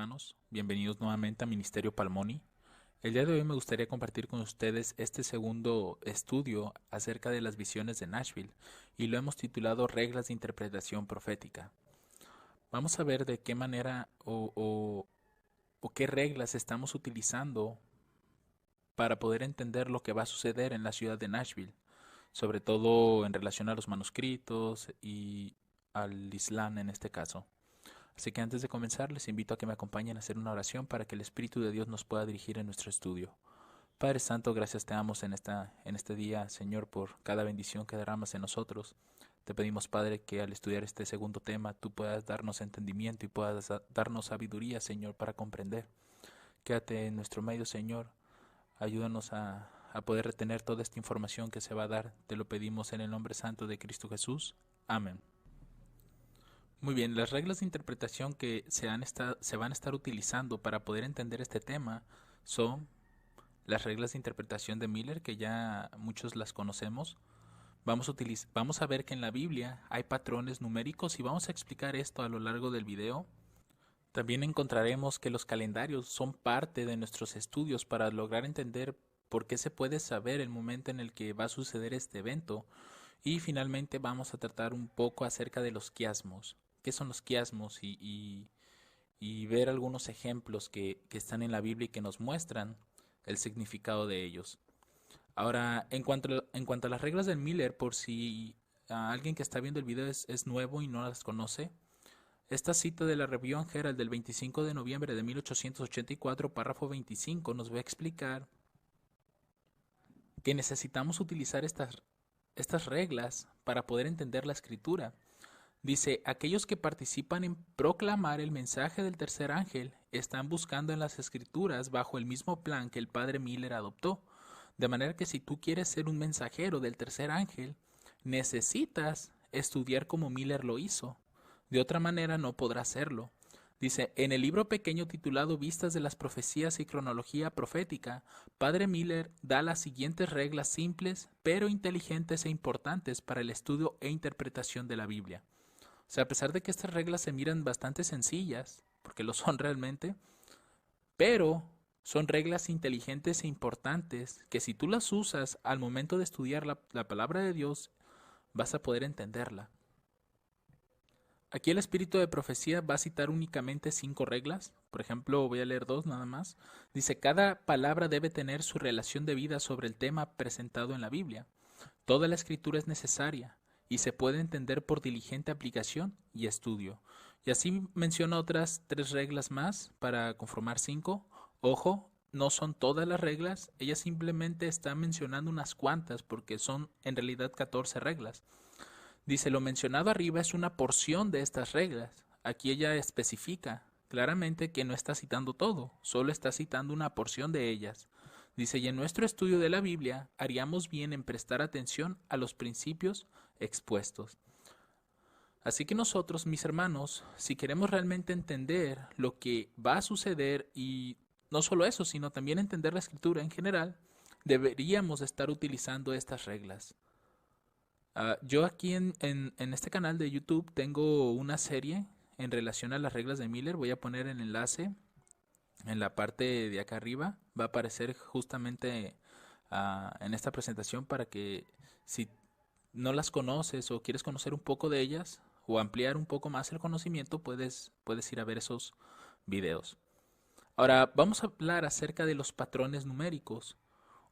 hermanos? Bienvenidos nuevamente a Ministerio Palmoni. El día de hoy me gustaría compartir con ustedes este segundo estudio acerca de las visiones de Nashville y lo hemos titulado Reglas de Interpretación Profética. Vamos a ver de qué manera o qué reglas estamos utilizando para poder entender lo que va a suceder en la ciudad de Nashville, sobre todo en relación a los manuscritos y al Islam en este caso. Así que antes de comenzar, les invito a que me acompañen a hacer una oración para que el Espíritu de Dios nos pueda dirigir en nuestro estudio. Padre Santo, gracias te damos en este día, Señor, por cada bendición que derramas en nosotros. Te pedimos, Padre, que al estudiar este segundo tema, tú puedas darnos entendimiento y puedas darnos sabiduría, Señor, para comprender. Quédate en nuestro medio, Señor. Ayúdanos a poder retener toda esta información que se va a dar. Te lo pedimos en el nombre santo de Cristo Jesús. Amén. Muy bien, las reglas de interpretación que se van a estar utilizando para poder entender este tema son las reglas de interpretación de Miller, que ya muchos las conocemos. Vamos a ver que en la Biblia hay patrones numéricos y vamos a explicar esto a lo largo del video. También encontraremos que los calendarios son parte de nuestros estudios para lograr entender por qué se puede saber el momento en el que va a suceder este evento. Y finalmente vamos a tratar un poco acerca de los quiasmos. ¿Qué son los quiasmos? Y ver algunos ejemplos que están en la Biblia y que nos muestran el significado de ellos. Ahora, en cuanto a las reglas del Miller, por si alguien que está viendo el video es nuevo y no las conoce, esta cita de la Review and Herald del 25 de noviembre de 1884, párrafo 25, nos va a explicar que necesitamos utilizar estas reglas para poder entender la escritura. Dice, aquellos que participan en proclamar el mensaje del tercer ángel están buscando en las escrituras bajo el mismo plan que el padre Miller adoptó. De manera que si tú quieres ser un mensajero del tercer ángel, necesitas estudiar como Miller lo hizo. De otra manera no podrás hacerlo. Dice, en el libro pequeño titulado Vistas de las Profecías y Cronología Profética, Padre Miller da las siguientes reglas simples, pero inteligentes e importantes para el estudio e interpretación de la Biblia. O sea, a pesar de que estas reglas se miran bastante sencillas, porque lo son realmente, pero son reglas inteligentes e importantes que si tú las usas al momento de estudiar la palabra de Dios, vas a poder entenderla. Aquí el espíritu de profecía va a citar únicamente 5 reglas. Por ejemplo, voy a leer 2 nada más. Dice, cada palabra debe tener su relación de vida sobre el tema presentado en la Biblia. Toda la escritura es necesaria y se puede entender por diligente aplicación y estudio. Y así menciona otras 3 reglas más para conformar 5. Ojo, no son todas las reglas, ella simplemente está mencionando unas cuantas porque son en realidad 14 reglas. Dice, lo mencionado arriba es una porción de estas reglas. Aquí ella especifica claramente que no está citando todo, solo está citando una porción de ellas. Dice, y en nuestro estudio de la Biblia haríamos bien en prestar atención a los principios expuestos. Así que nosotros, mis hermanos, si queremos realmente entender lo que va a suceder y no solo eso, sino también entender la escritura en general, deberíamos estar utilizando estas reglas. Yo aquí en este canal de YouTube tengo una serie en relación a las reglas de Miller. Voy a poner el enlace en la parte de acá arriba. Va a aparecer justamente en esta presentación para que si no las conoces o quieres conocer un poco de ellas o ampliar un poco más el conocimiento, puedes ir a ver esos videos. Ahora vamos a hablar acerca de los patrones numéricos.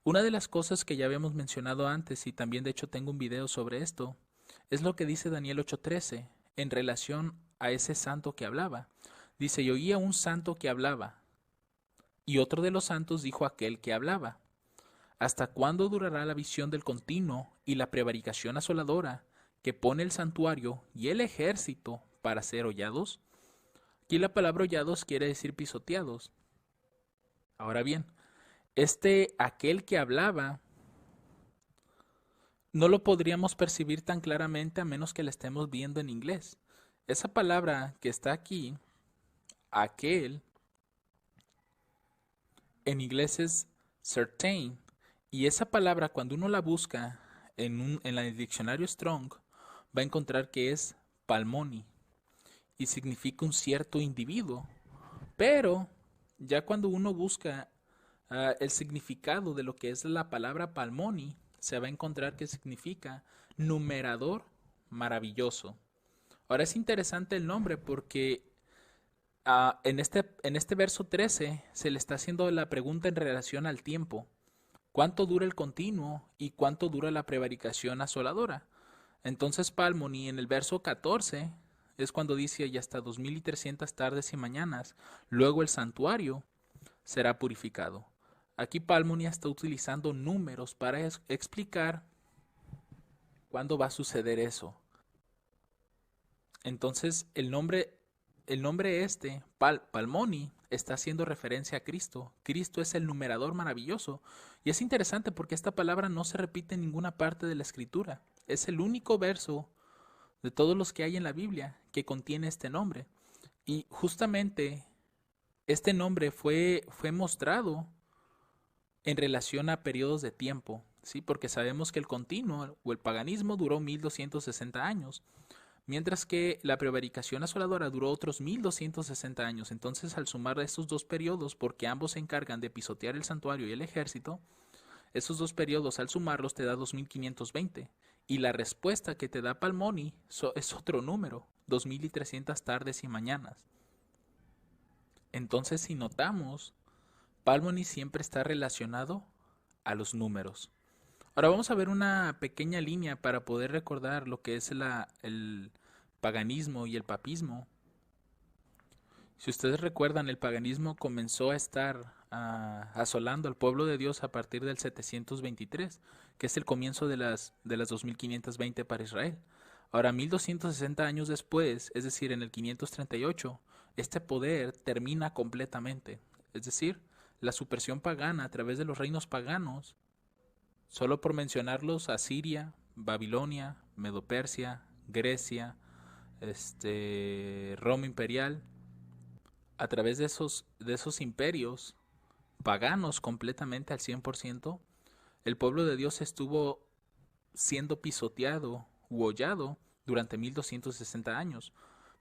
Una de las cosas que ya habíamos mencionado antes, y también de hecho tengo un video sobre esto, es lo que dice Daniel 8:13 en relación a ese santo que hablaba. Dice, y oí a un santo que hablaba, y otro de los santos dijo a aquel que hablaba, ¿hasta cuándo durará la visión del continuo y la prevaricación asoladora que pone el santuario y el ejército para ser hollados? Aquí la palabra hollados quiere decir pisoteados. Ahora bien, aquel que hablaba, no lo podríamos percibir tan claramente a menos que la estemos viendo en inglés. Esa palabra que está aquí, aquel, en inglés es certain, y esa palabra cuando uno la busca en el diccionario Strong, va a encontrar que es palmoni, y significa un cierto individuo. Pero ya cuando uno busca el significado de lo que es la palabra Palmoni, se va a encontrar que significa numerador maravilloso. Ahora es interesante el nombre porque en este verso 13 se le está haciendo la pregunta en relación al tiempo. ¿Cuánto dura el continuo y cuánto dura la prevaricación asoladora? Entonces Palmoni en el verso 14 es cuando dice y hasta 2300 tardes y mañanas, luego el santuario será purificado. Aquí Palmoni está utilizando números para explicar cuándo va a suceder eso. Entonces el nombre Palmoni, está haciendo referencia a Cristo. Cristo es el numerador maravilloso. Y es interesante porque esta palabra no se repite en ninguna parte de la Escritura. Es el único verso de todos los que hay en la Biblia que contiene este nombre. Y justamente este nombre fue mostrado en relación a periodos de tiempo, ¿sí? Porque sabemos que el continuo o el paganismo duró 1260 años. Mientras que la prevaricación asoladora duró otros 1260 años. Entonces, al sumar estos dos periodos, porque ambos se encargan de pisotear el santuario y el ejército, esos dos periodos al sumarlos te da 2520. Y la respuesta que te da Palmoni es otro número, 2300 tardes y mañanas. Entonces, si notamos, Palmoni siempre está relacionado a los números. Ahora vamos a ver una pequeña línea para poder recordar lo que es el paganismo y el papismo. Si ustedes recuerdan, el paganismo comenzó a estar asolando al pueblo de Dios a partir del 723, que es el comienzo de las 2520 para Israel. Ahora, 1260 años después, es decir, en el 538, este poder termina completamente. Es decir, la supresión pagana a través de los reinos paganos, solo por mencionarlos, Asiria, Babilonia, Medo-Persia, Grecia, Roma imperial, a través de esos imperios paganos completamente al 100%, el pueblo de Dios estuvo siendo pisoteado u hollado durante 1260 años.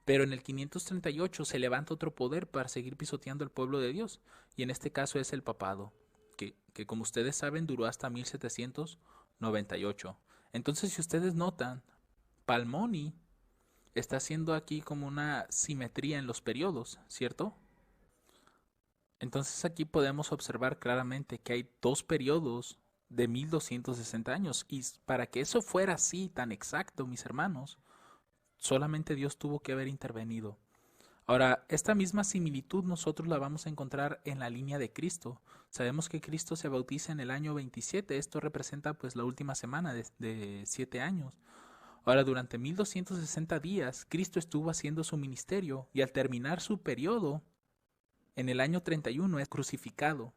Pero en el 538 se levanta otro poder para seguir pisoteando al pueblo de Dios, y en este caso es el papado, que como ustedes saben duró hasta 1798. Entonces, si ustedes notan, Palmoni está haciendo aquí como una simetría en los periodos, ¿cierto? Entonces aquí podemos observar claramente que hay dos periodos de 1260 años, y para que eso fuera así tan exacto, mis hermanos, solamente Dios tuvo que haber intervenido. Ahora, esta misma similitud nosotros la vamos a encontrar en la línea de Cristo. Sabemos que Cristo se bautiza en el año 27, esto representa pues la última semana de 7 años. Ahora, durante 1260 días, Cristo estuvo haciendo su ministerio y al terminar su periodo, en el año 31 es crucificado.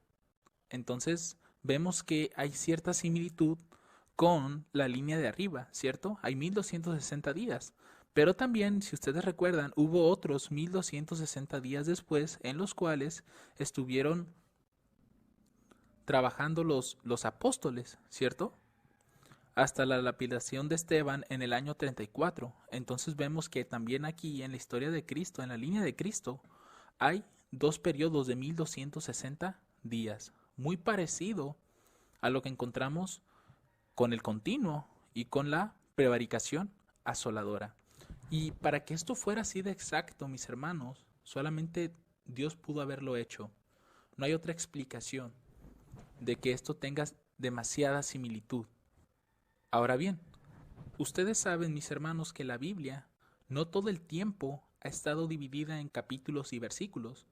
Entonces, vemos que hay cierta similitud con la línea de arriba, ¿cierto? Hay 1260 días. Pero también, si ustedes recuerdan, hubo otros 1260 días después en los cuales estuvieron trabajando los apóstoles, ¿cierto? Hasta la lapidación de Esteban en el año 34. Entonces vemos que también aquí en la historia de Cristo, en la línea de Cristo, hay dos periodos de 1260 días, muy parecido a lo que encontramos con el continuo y con la prevaricación asoladora. Y para que esto fuera así de exacto, mis hermanos, solamente Dios pudo haberlo hecho. No hay otra explicación de que esto tenga demasiada similitud. Ahora bien, ustedes saben, mis hermanos, que la Biblia no todo el tiempo ha estado dividida en capítulos y versículos.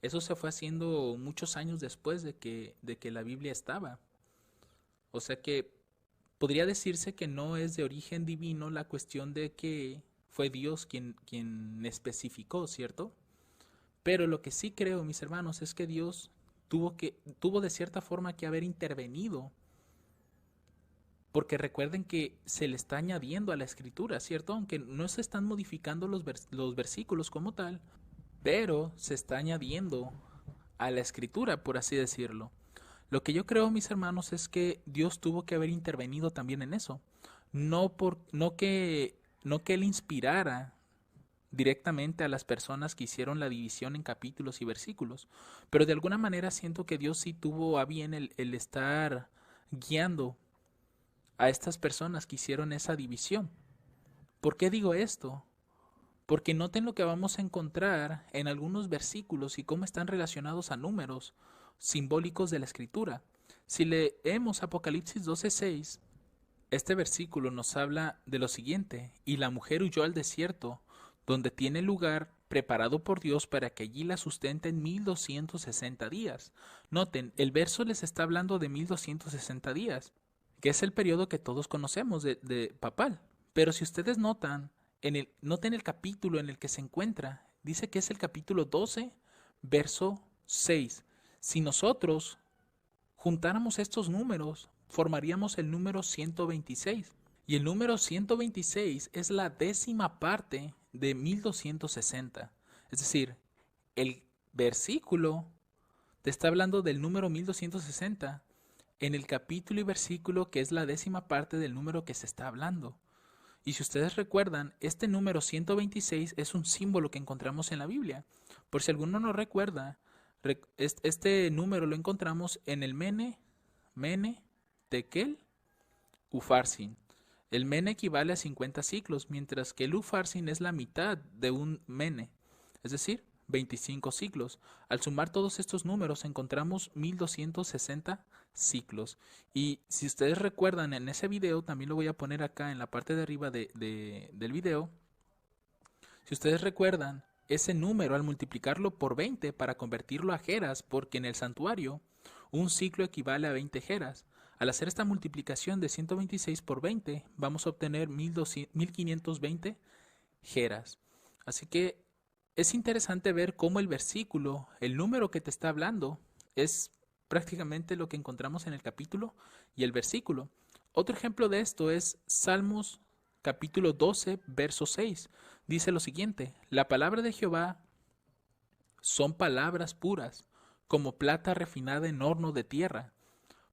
Eso se fue haciendo muchos años después de que la Biblia estaba. O sea que podría decirse que no es de origen divino la cuestión de que fue Dios quien especificó, ¿cierto? Pero lo que sí creo, mis hermanos, es que Dios tuvo de cierta forma que haber intervenido, porque recuerden que se le está añadiendo a la escritura, ¿cierto? Aunque no se están modificando los versículos como tal, pero se está añadiendo a la escritura, por así decirlo. Lo que yo creo, mis hermanos, es que Dios tuvo que haber intervenido también en eso. No que Él inspirara directamente a las personas que hicieron la división en capítulos y versículos, pero de alguna manera siento que Dios sí tuvo a bien el estar guiando a estas personas que hicieron esa división. ¿Por qué digo esto? Porque noten lo que vamos a encontrar en algunos versículos y cómo están relacionados a números simbólicos de la Escritura. Si leemos Apocalipsis 12:6, este versículo nos habla de lo siguiente: y la mujer huyó al desierto, donde tiene lugar preparado por Dios para que allí la sustenten 1260 días. Noten, el verso les está hablando de 1260 días, que es el periodo que todos conocemos de papal. Pero si ustedes noten el capítulo en el que se encuentra, dice que es el capítulo 12, verso 6. Si nosotros juntáramos estos números, formaríamos el número 126. Y el número 126 es la 10ª parte de 1260. Es decir, el versículo te está hablando del número 1260 en el capítulo y versículo que es la 10ª parte del número que se está hablando. Y si ustedes recuerdan, este número 126 es un símbolo que encontramos en la Biblia. Por si alguno no recuerda, este número lo encontramos en el Mene, Tekel, Ufarsin. El Mene equivale a 50 ciclos, mientras que el Ufarsin es la mitad de un Mene, es decir, 25 ciclos. Al sumar todos estos números encontramos 1260 ciclos. Y si ustedes recuerdan en ese video, también lo voy a poner acá en la parte de arriba del video. Si ustedes recuerdan, ese número al multiplicarlo por 20 para convertirlo a jeras, porque en el santuario un ciclo equivale a 20 jeras. Al hacer esta multiplicación de 126 por 20, vamos a obtener 1520 jeras. Así que es interesante ver cómo el versículo, el número que te está hablando, es prácticamente lo que encontramos en el capítulo y el versículo. Otro ejemplo de esto es Salmos capítulo 12, verso 6. Dice lo siguiente: la palabra de Jehová son palabras puras, como plata refinada en horno de tierra,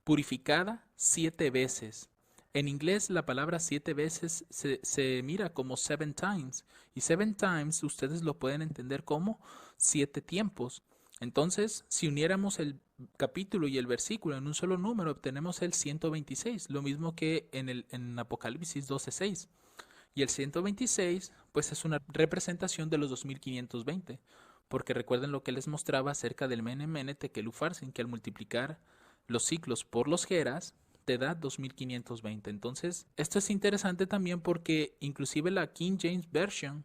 purificada 7 veces. En inglés la palabra 7 veces se mira como 7 times, y 7 times ustedes lo pueden entender como 7 tiempos. Entonces, si uniéramos el capítulo y el versículo en un solo número, obtenemos el 126, lo mismo que en Apocalipsis 12:6. Y el 126, pues es una representación de los 2520, porque recuerden lo que les mostraba acerca del Mene, Tekel, Ufarsin, que al multiplicar los ciclos por los geras te da 2520. Entonces, esto es interesante también porque inclusive la King James Version,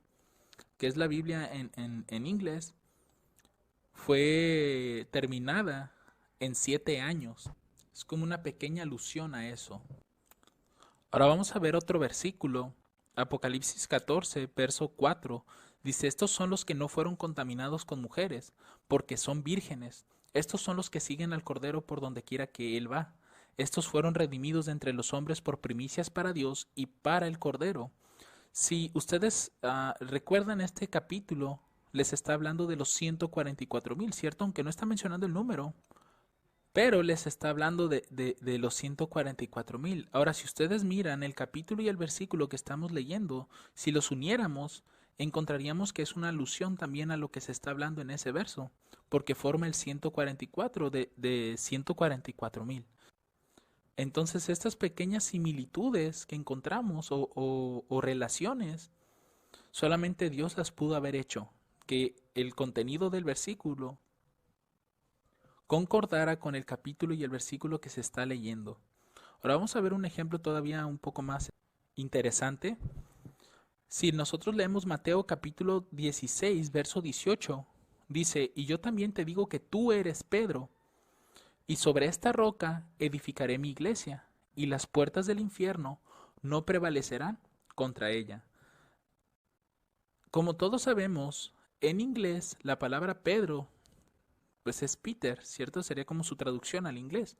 que es la Biblia en inglés, fue terminada en 7 años. Es como una pequeña alusión a eso. Ahora vamos a ver otro versículo. Apocalipsis 14, verso 4. Dice: estos son los que no fueron contaminados con mujeres, porque son vírgenes. Estos son los que siguen al Cordero por donde quiera que Él va. Estos fueron redimidos de entre los hombres por primicias para Dios y para el Cordero. Si ustedes recuerdan este capítulo, les está hablando de los 144,000, ¿cierto? Aunque no está mencionando el número, pero les está hablando de los 144,000. Ahora, si ustedes miran el capítulo y el versículo que estamos leyendo, si los uniéramos, encontraríamos que es una alusión también a lo que se está hablando en ese verso, porque forma el 144 de 144,000. Entonces, estas pequeñas similitudes que encontramos o relaciones, solamente Dios las pudo haber hecho, que el contenido del versículo concordara con el capítulo y el versículo que se está leyendo. Ahora vamos a ver un ejemplo todavía un poco más interesante. Si nosotros leemos Mateo capítulo 16, verso 18, dice: y yo también te digo que tú eres Pedro, y sobre esta roca edificaré mi iglesia, y las puertas del infierno no prevalecerán contra ella. Como todos sabemos, en inglés la palabra Pedro pues es Peter, ¿cierto? Sería como su traducción al inglés.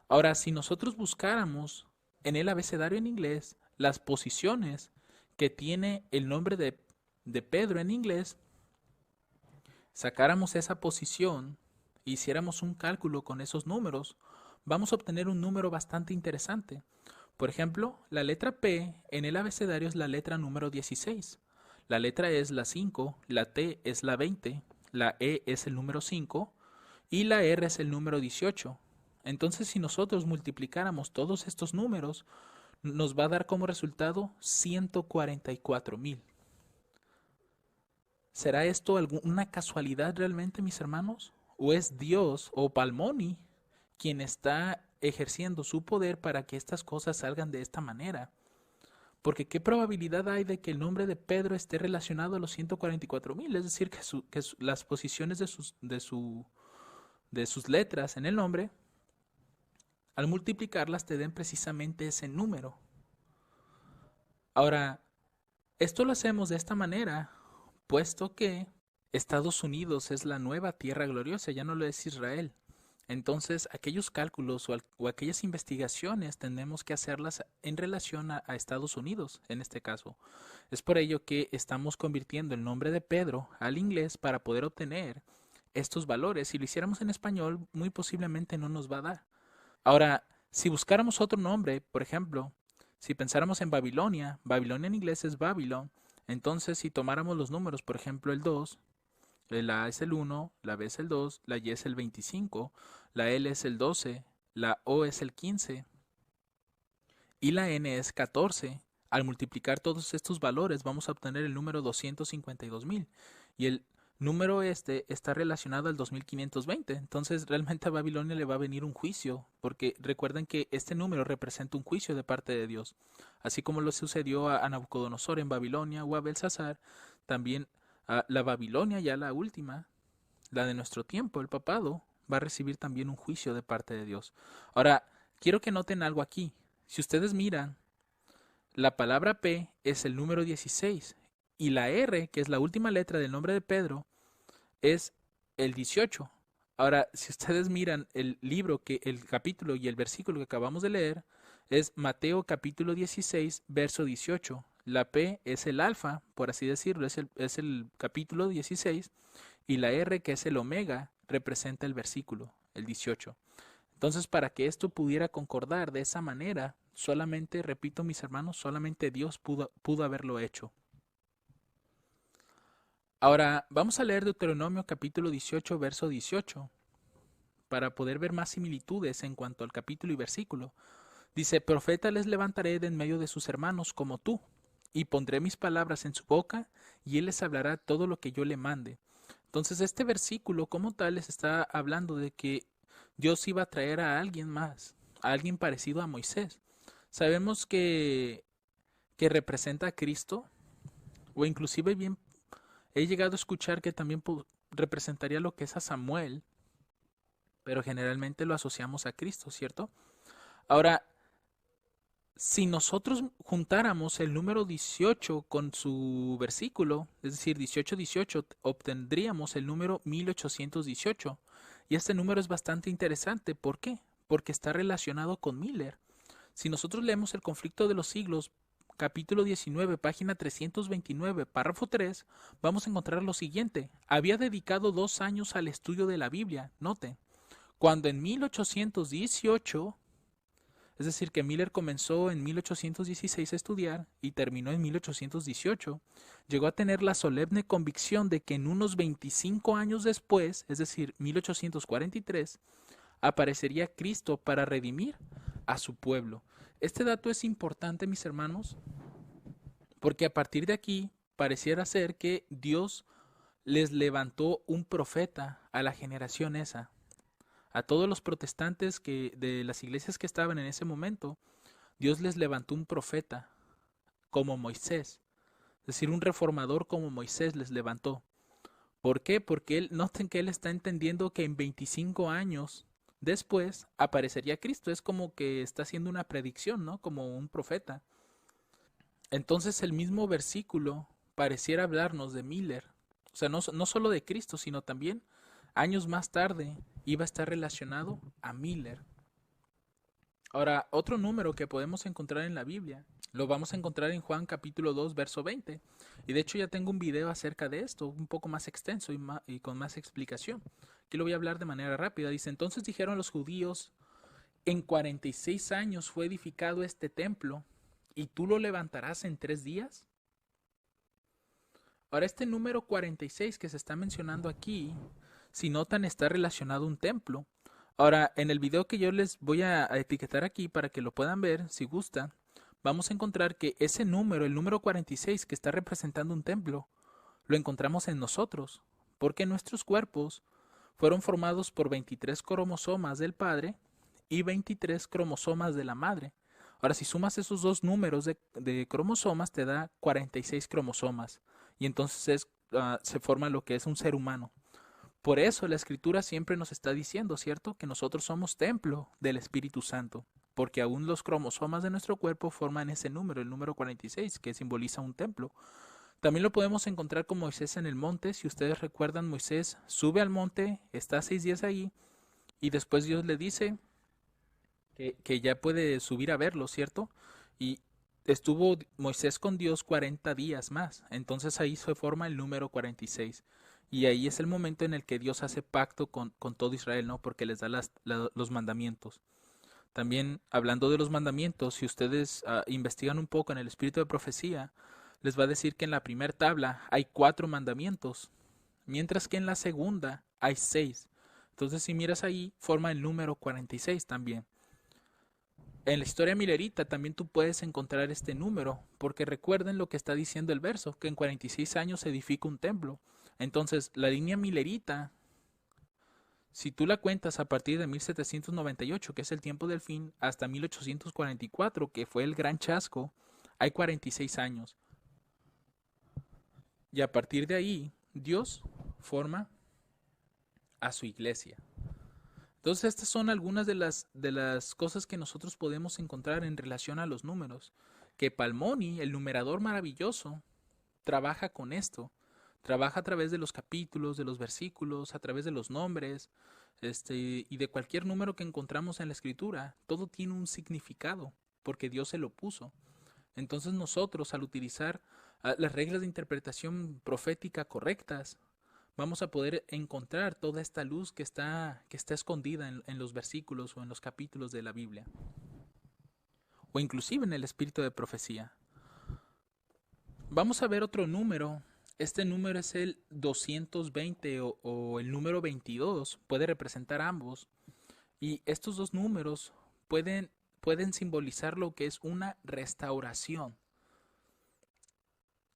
Ahora, si nosotros buscáramos en el abecedario en inglés las posiciones que tiene el nombre de Pedro en inglés, sacáramos esa posición e hiciéramos un cálculo con esos números, vamos a obtener un número bastante interesante. Por ejemplo, la letra P en el abecedario es la letra número 16. La letra E es la 5, la T es la 20, la E es el número 5 y la R es el número 18. Entonces, si nosotros multiplicáramos todos estos números, nos va a dar como resultado 144,000. ¿Será esto una casualidad realmente, mis hermanos? ¿O es Dios o Palmoni quien está ejerciendo su poder para que estas cosas salgan de esta manera? Porque ¿qué probabilidad hay de que el nombre de Pedro esté relacionado a los 144,000? Es decir, que las posiciones de sus letras en el nombre, al multiplicarlas te den precisamente ese número. Ahora, esto lo hacemos de esta manera, puesto que Estados Unidos es la nueva tierra gloriosa, ya no lo es Israel. Entonces, aquellos cálculos o aquellas investigaciones tenemos que hacerlas en relación a Estados Unidos, en este caso. Es por ello que estamos convirtiendo el nombre de Pedro al inglés para poder obtener estos valores. Si lo hiciéramos en español, muy posiblemente no nos va a dar. Ahora, si buscáramos otro nombre, por ejemplo, si pensáramos en Babilonia, Babilonia en inglés es Babylon, entonces si tomáramos los números, por ejemplo el 2, la A es el 1, la B es el 2, la Y es el 25, la L es el 12, la O es el 15 y la N es 14. Al multiplicar todos estos valores vamos a obtener el número 252,000 y el número este está relacionado al 2520. Entonces realmente a Babilonia le va a venir un juicio, porque recuerden que este número representa un juicio de parte de Dios. Así como lo sucedió a Nabucodonosor en Babilonia o a Belsasar, también a la Babilonia, ya la última, la de nuestro tiempo, el papado, va a recibir también un juicio de parte de Dios. Ahora, quiero que noten algo aquí. Si ustedes miran, la palabra P es el número 16 y la R, que es la última letra del nombre de Pedro, es el 18. Ahora, si ustedes miran el libro, el capítulo y el versículo que acabamos de leer, es Mateo capítulo 16, verso 18. La P es el alfa, por así decirlo, es el capítulo 16, y la R, que es el omega, representa el versículo, el 18. Entonces, para que esto pudiera concordar de esa manera, solamente, repito mis hermanos, solamente Dios pudo haberlo hecho. Ahora, vamos a leer Deuteronomio capítulo 18, verso 18, para poder ver más similitudes en cuanto al capítulo y versículo. Dice, profeta les levantaré de en medio de sus hermanos como tú, y pondré mis palabras en su boca, y él les hablará todo lo que yo le mande. Entonces, este versículo como tal les está hablando de que Dios iba a traer a alguien más, a alguien parecido a Moisés. Sabemos que representa a Cristo, o inclusive bien he llegado a escuchar que también representaría lo que es a Samuel, pero generalmente lo asociamos a Cristo, ¿cierto? Ahora, si nosotros juntáramos el número 18 con su versículo, es decir, 18:18, obtendríamos el número 1818. Y este número es bastante interesante. ¿Por qué? Porque está relacionado con Miller. Si nosotros leemos el conflicto de los siglos, capítulo 19, página 329, párrafo 3, vamos a encontrar lo siguiente. Había dedicado 2 años al estudio de la Biblia, noten, cuando en 1818, es decir, que Miller comenzó en 1816 a estudiar y terminó en 1818, llegó a tener la solemne convicción de que en unos 25 años después, es decir, 1843, aparecería Cristo para redimir a su pueblo. Este dato es importante, mis hermanos, porque a partir de aquí pareciera ser que Dios les levantó un profeta a la generación esa. A todos los protestantes de las iglesias que estaban en ese momento, Dios les levantó un profeta como Moisés. Es decir, un reformador como Moisés les levantó. ¿Por qué? Porque noten que él está entendiendo que en 25 años después aparecería Cristo. Es como que está haciendo una predicción, ¿no? Como un profeta. Entonces el mismo versículo pareciera hablarnos de Miller. O sea, no solo de Cristo, sino también años más tarde iba a estar relacionado a Miller. Ahora, otro número que podemos encontrar en la Biblia, lo vamos a encontrar en Juan capítulo 2, verso 20. Y de hecho ya tengo un video acerca de esto, un poco más extenso y con más explicación. Aquí lo voy a hablar de manera rápida. Dice, entonces dijeron los judíos, en 46 años fue edificado este templo, ¿y tú lo levantarás en 3 días? Ahora, este número 46 que se está mencionando aquí, si notan, está relacionado a un templo. Ahora, en el video que yo les voy a etiquetar aquí para que lo puedan ver, si gustan, vamos a encontrar que ese número, el número 46 que está representando un templo, lo encontramos en nosotros, porque nuestros cuerpos fueron formados por 23 cromosomas del padre y 23 cromosomas de la madre. Ahora, si sumas esos dos números de cromosomas, te da 46 cromosomas. Y entonces se forma lo que es un ser humano. Por eso la Escritura siempre nos está diciendo, ¿cierto?, que nosotros somos templo del Espíritu Santo, porque aún los cromosomas de nuestro cuerpo forman ese número, el número 46, que simboliza un templo. También lo podemos encontrar con Moisés en el monte. Si ustedes recuerdan, Moisés sube al monte, está 6 días ahí, y después Dios le dice que ya puede subir a verlo, ¿cierto? Y estuvo Moisés con Dios 40 días más. Entonces ahí se forma el número 46. Y ahí es el momento en el que Dios hace pacto con todo Israel, ¿no? Porque les da los mandamientos. También hablando de los mandamientos, si ustedes investigan un poco en el espíritu de profecía, les va a decir que en la primera tabla hay 4 mandamientos, mientras que en la segunda hay 6. Entonces si miras ahí, forma el número 46 también. En la historia milerita también tú puedes encontrar este número, porque recuerden lo que está diciendo el verso, que en 46 años se edifica un templo. Entonces, la línea milerita, si tú la cuentas a partir de 1798, que es el tiempo del fin, hasta 1844, que fue el gran chasco, hay 46 años. Y a partir de ahí, Dios forma a su iglesia. Entonces, estas son algunas de las cosas que nosotros podemos encontrar en relación a los números. Que Palmoni, el numerador maravilloso, trabaja con esto. Trabaja a través de los capítulos, de los versículos, a través de los nombres, y de cualquier número que encontramos en la escritura. Todo tiene un significado, porque Dios se lo puso. Entonces nosotros, al utilizar las reglas de interpretación profética correctas, vamos a poder encontrar toda esta luz que está escondida en los versículos o en los capítulos de la Biblia, o inclusive en el espíritu de profecía. Vamos a ver otro número. Este número es el 220 o el número 22. Puede representar ambos. Y estos dos números pueden simbolizar lo que es una restauración.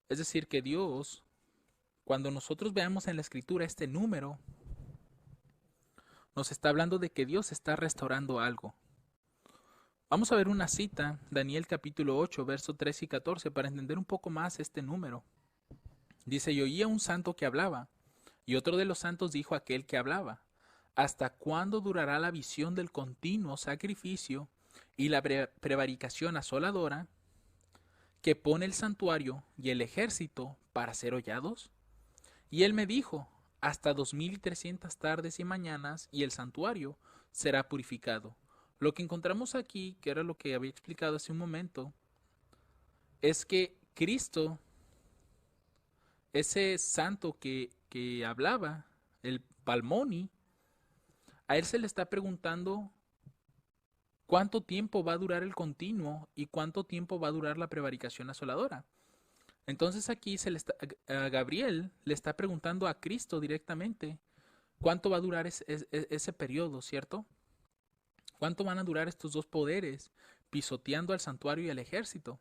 Es decir, que Dios, cuando nosotros veamos en la escritura este número, nos está hablando de que Dios está restaurando algo. Vamos a ver una cita, Daniel capítulo 8, versos 3 y 14, para entender un poco más este número. Dice, y oía un santo que hablaba, y otro de los santos dijo a aquel que hablaba, ¿hasta cuándo durará la visión del continuo sacrificio y la prevaricación asoladora que pone el santuario y el ejército para ser hollados? Y él me dijo, hasta 2300 tardes y mañanas, y el santuario será purificado. Lo que encontramos aquí, que era lo que había explicado hace un momento, es que Cristo, ese santo que hablaba, el Palmoni, a él se le está preguntando cuánto tiempo va a durar el continuo y cuánto tiempo va a durar la prevaricación asoladora. Entonces aquí a Gabriel le está preguntando a Cristo directamente cuánto va a durar ese periodo, ¿cierto? ¿Cuánto van a durar estos dos poderes pisoteando al santuario y al ejército?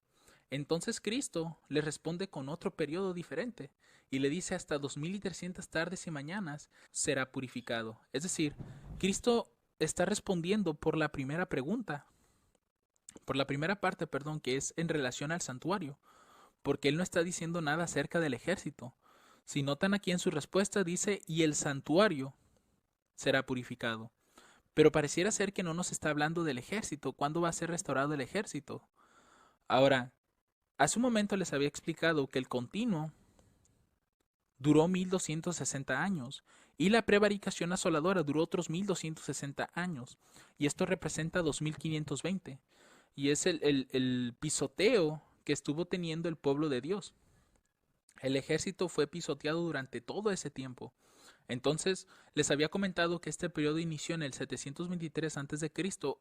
Entonces Cristo le responde con otro periodo diferente y le dice hasta 2300 tardes y mañanas será purificado. Es decir, Cristo está respondiendo por la primera pregunta, por la primera parte, perdón, que es en relación al santuario, porque él no está diciendo nada acerca del ejército. Si notan aquí en su respuesta dice, y el santuario será purificado. Pero pareciera ser que no nos está hablando del ejército. ¿Cuándo va a ser restaurado el ejército? Ahora, hace un momento les había explicado que el continuo duró 1260 años y la prevaricación asoladora duró otros 1260 años. Y esto representa 2520. Y es el pisoteo que estuvo teniendo el pueblo de Dios. El ejército fue pisoteado durante todo ese tiempo. Entonces, les había comentado que este periodo inició en el 723 a.C.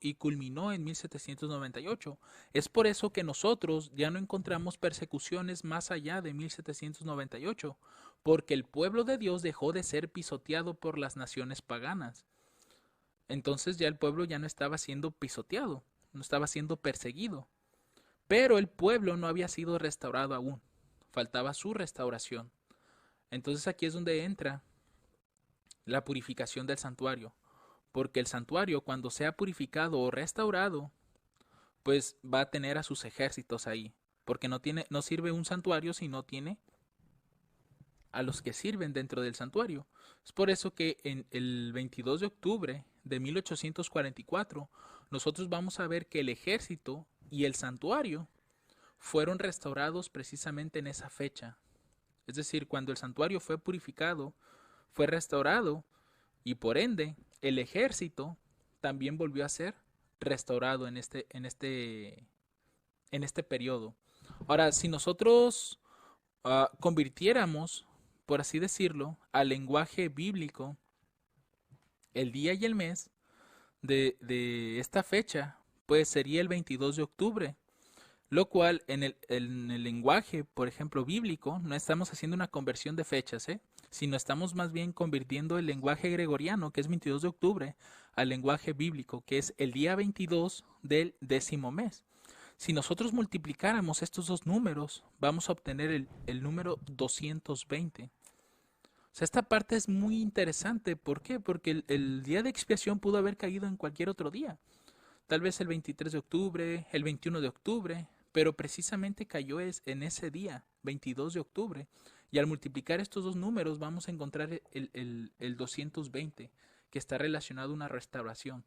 y culminó en 1798. Es por eso que nosotros ya no encontramos persecuciones más allá de 1798, porque el pueblo de Dios dejó de ser pisoteado por las naciones paganas. Entonces ya el pueblo ya no estaba siendo pisoteado, no estaba siendo perseguido. Pero el pueblo no había sido restaurado aún. Faltaba su restauración. Entonces aquí es donde entra la purificación del santuario. Porque el santuario, cuando sea purificado o restaurado, pues va a tener a sus ejércitos ahí. Porque no sirve un santuario si no tiene a los que sirven dentro del santuario. Es por eso que en el 22 de octubre de 1844 nosotros vamos a ver que el ejército y el santuario fueron restaurados precisamente en esa fecha. Es decir, cuando el santuario fue purificado, fue restaurado y por ende el ejército también volvió a ser restaurado en este periodo. Ahora, si nosotros convirtiéramos, por así decirlo, al lenguaje bíblico el día y el mes de esta fecha, pues sería el 22 de octubre, lo cual en el lenguaje, por ejemplo, bíblico, no estamos haciendo una conversión de fechas, sino estamos más bien convirtiendo el lenguaje gregoriano, que es 22 de octubre, al lenguaje bíblico, que es el día 22 del 10º mes. Si nosotros multiplicáramos estos dos números, vamos a obtener el número 220. O sea, esta parte es muy interesante. ¿Por qué? Porque el día de expiación pudo haber caído en cualquier otro día. Tal vez el 23 de octubre, el 21 de octubre, pero precisamente cayó en ese día, 22 de octubre. Y al multiplicar estos dos números vamos a encontrar el 220, que está relacionado a una restauración.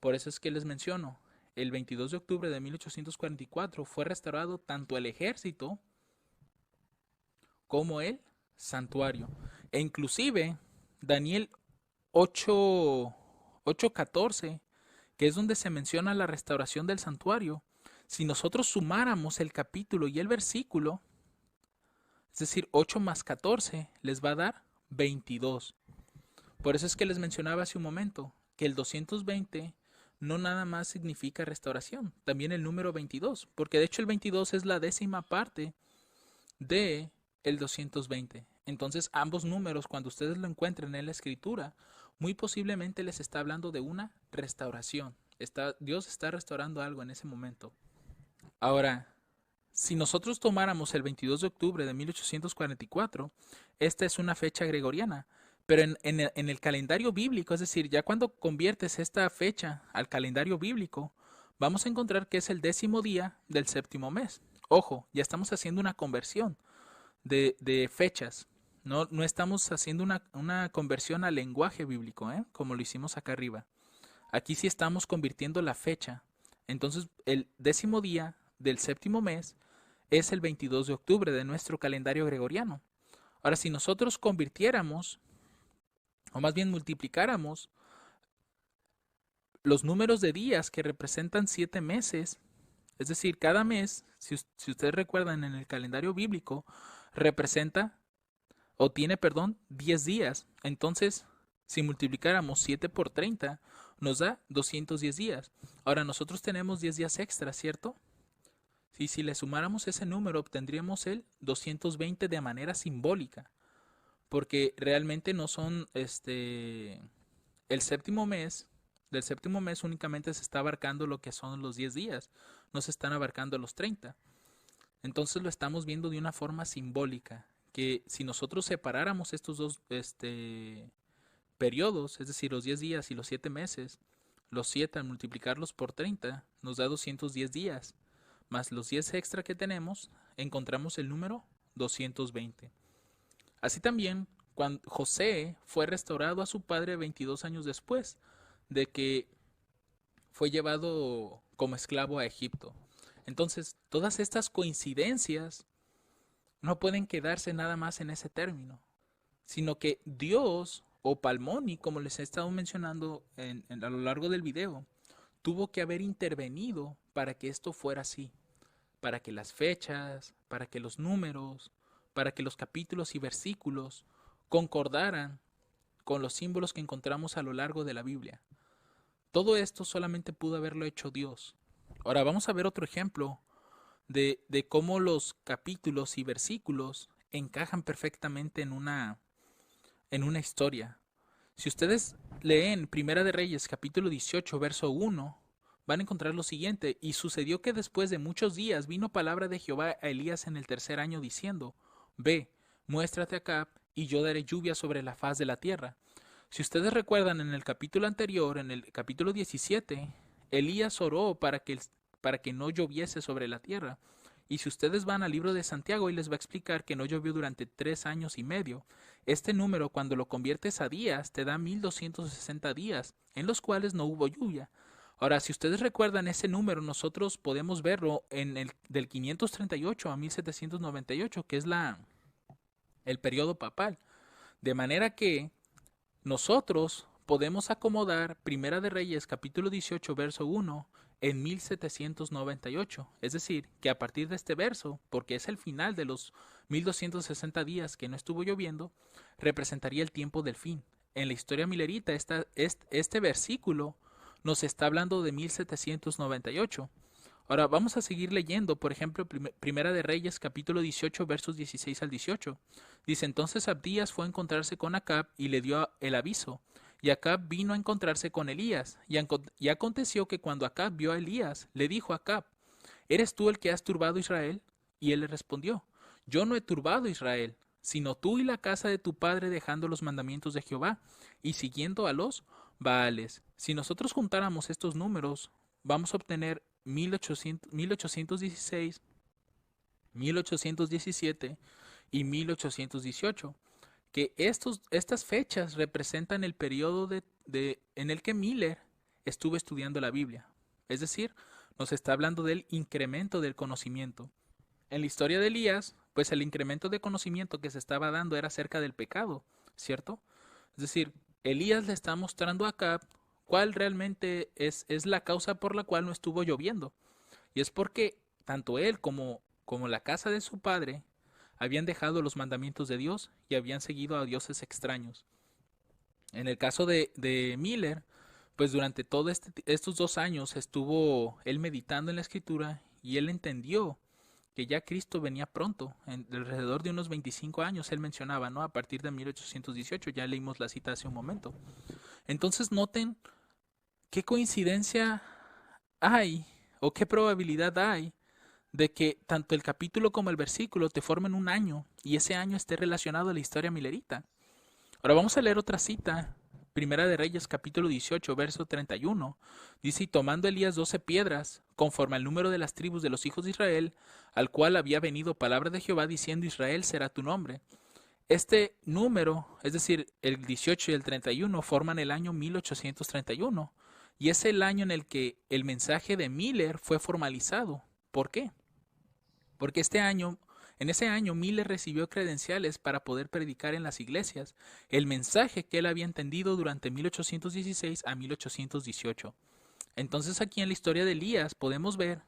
Por eso es que les menciono, el 22 de octubre de 1844 fue restaurado tanto el ejército como el santuario. E inclusive Daniel 8:14, que es donde se menciona la restauración del santuario, si nosotros sumáramos el capítulo y el versículo, es decir, 8 más 14, les va a dar 22. Por eso es que les mencionaba hace un momento que el 220 no nada más significa restauración, también el número 22, porque de hecho el 22 es la 10ª parte de el 220. Entonces ambos números, cuando ustedes lo encuentren en la escritura, muy posiblemente les está hablando de una restauración. Dios está restaurando algo en ese momento. Ahora, si nosotros tomáramos el 22 de octubre de 1844, esta es una fecha gregoriana, pero en el calendario bíblico, es decir, ya cuando conviertes esta fecha al calendario bíblico, vamos a encontrar que es el 10º día del 7º mes. Ojo, ya estamos haciendo una conversión de fechas. No estamos haciendo una conversión al lenguaje bíblico, como lo hicimos acá arriba. Aquí sí estamos convirtiendo la fecha. Entonces, el 10º día del 7º mes es el 22 de octubre de nuestro calendario gregoriano. Ahora, si nosotros convirtiéramos, o más bien multiplicáramos, los números de días que representan 7 meses, es decir, cada mes, si ustedes recuerdan en el calendario bíblico, representa o tiene, perdón, 10 días. Entonces, si multiplicáramos 7 por 30, nos da 210 días. Ahora, nosotros tenemos 10 días extra, ¿cierto? Y si le sumáramos ese número, obtendríamos el 220 de manera simbólica. Porque realmente no son, el 7º mes, del 7º mes únicamente se está abarcando lo que son los 10 días. No se están abarcando los 30. Entonces lo estamos viendo de una forma simbólica, que si nosotros separáramos estos dos periodos, es decir, los 10 días y los 7 meses, los 7 al multiplicarlos por 30 nos da 210 días, más los 10 extra que tenemos, encontramos el número 220. Así también, cuando José fue restaurado a su padre 22 años después de que fue llevado como esclavo a Egipto. Entonces, todas estas coincidencias no pueden quedarse nada más en ese término, sino que Dios o Palmoni, como les he estado mencionando a lo largo del video, tuvo que haber intervenido para que esto fuera así, para que las fechas, para que los números, para que los capítulos y versículos concordaran con los símbolos que encontramos a lo largo de la Biblia. Todo esto solamente pudo haberlo hecho Dios. Ahora vamos a ver otro ejemplo de cómo los capítulos y versículos encajan perfectamente en una historia. Si ustedes leen Primera de Reyes, capítulo 18, verso 1, van a encontrar lo siguiente: y sucedió que después de muchos días vino palabra de Jehová a Elías en el tercer año diciendo: Ve, muéstrate a Acab, y yo daré lluvia sobre la faz de la tierra. Si ustedes recuerdan, en el capítulo anterior, en el capítulo 17, Elías oró para que no lloviese sobre la tierra. Y si ustedes van al libro de Santiago, y les va a explicar que no llovió durante 3 años y medio. Este número, cuando lo conviertes a días, te da 1260 días, en los cuales no hubo lluvia. Ahora, si ustedes recuerdan ese número, nosotros podemos verlo en el del 538 a 1798, que es el periodo papal. De manera que nosotros podemos acomodar Primera de Reyes, capítulo 18, verso 1, en 1798. Es decir, que a partir de este verso, porque es el final de los 1260 días que no estuvo lloviendo, representaría el tiempo del fin. En la historia milerita, este versículo nos está hablando de 1798. Ahora vamos a seguir leyendo, por ejemplo, Primera de Reyes, capítulo 18, versos 16 al 18. Dice: entonces Abdías fue a encontrarse con Acab y le dio el aviso. Y Acab vino a encontrarse con Elías. Y aconteció que cuando Acab vio a Elías, le dijo a Acab: ¿eres tú el que has turbado a Israel? Y él le respondió: yo no he turbado a Israel, sino tú y la casa de tu padre, dejando los mandamientos de Jehová y siguiendo a los Baales. Si nosotros juntáramos estos números, vamos a obtener 1816, 1817 y 1818, que estas fechas representan el periodo en el que Miller estuvo estudiando la Biblia. Es decir, nos está hablando del incremento del conocimiento. En la historia de Elías, pues el incremento de conocimiento que se estaba dando era acerca del pecado, ¿cierto? Es decir, Elías le está mostrando a Acab cuál realmente es la causa por la cual no estuvo lloviendo. Y es porque tanto él como la casa de su padre habían dejado los mandamientos de Dios y habían seguido a dioses extraños. En el caso de Miller, pues durante todos estos 2 años estuvo él meditando en la escritura y él entendió que ya Cristo venía pronto, alrededor de unos 25 años, él mencionaba, ¿no? A partir de 1818, ya leímos la cita hace un momento. Entonces noten qué coincidencia hay o qué probabilidad hay de que tanto el capítulo como el versículo te formen un año y ese año esté relacionado a la historia milerita. Ahora vamos a leer otra cita. Primera de Reyes, capítulo 18, verso 31. Dice: y tomando Elías 12 piedras, conforme al número de las tribus de los hijos de Israel, al cual había venido palabra de Jehová, diciendo: Israel será tu nombre. Este número, es decir, el 18 y el 31, forman el año 1831. Y es el año en el que el mensaje de Miller fue formalizado. ¿Por qué? Porque en ese año Miller recibió credenciales para poder predicar en las iglesias el mensaje que él había entendido durante 1816 a 1818. Entonces aquí en la historia de Elías podemos ver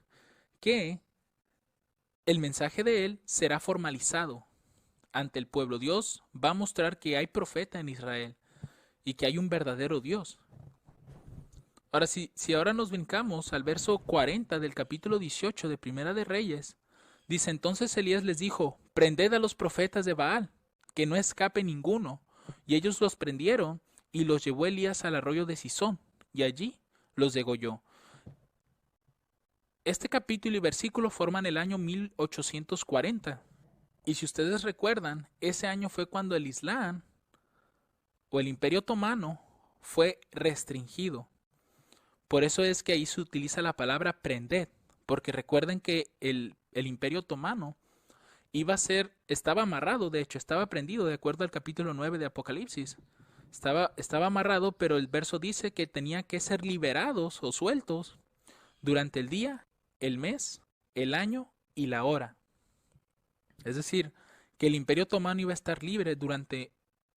que el mensaje de él será formalizado ante el pueblo. Dios va a mostrar que hay profeta en Israel y que hay un verdadero Dios. Ahora, si ahora nos brincamos al verso 40 del capítulo 18 de Primera de Reyes, dice: entonces Elías les dijo: prended a los profetas de Baal, que no escape ninguno. Y ellos los prendieron, y los llevó Elías al arroyo de Sisón, y allí los degolló. Este capítulo y versículo forman el año 1840. Y si ustedes recuerdan, ese año fue cuando el Islam, o el Imperio Otomano, fue restringido. Por eso es que ahí se utiliza la palabra prended, porque recuerden que el Imperio Otomano estaba amarrado, de hecho, estaba prendido, de acuerdo al capítulo 9 de Apocalipsis. Estaba amarrado, pero el verso dice que tenía que ser liberados o sueltos durante el día, el mes, el año y la hora. Es decir, que el Imperio Otomano iba a estar libre durante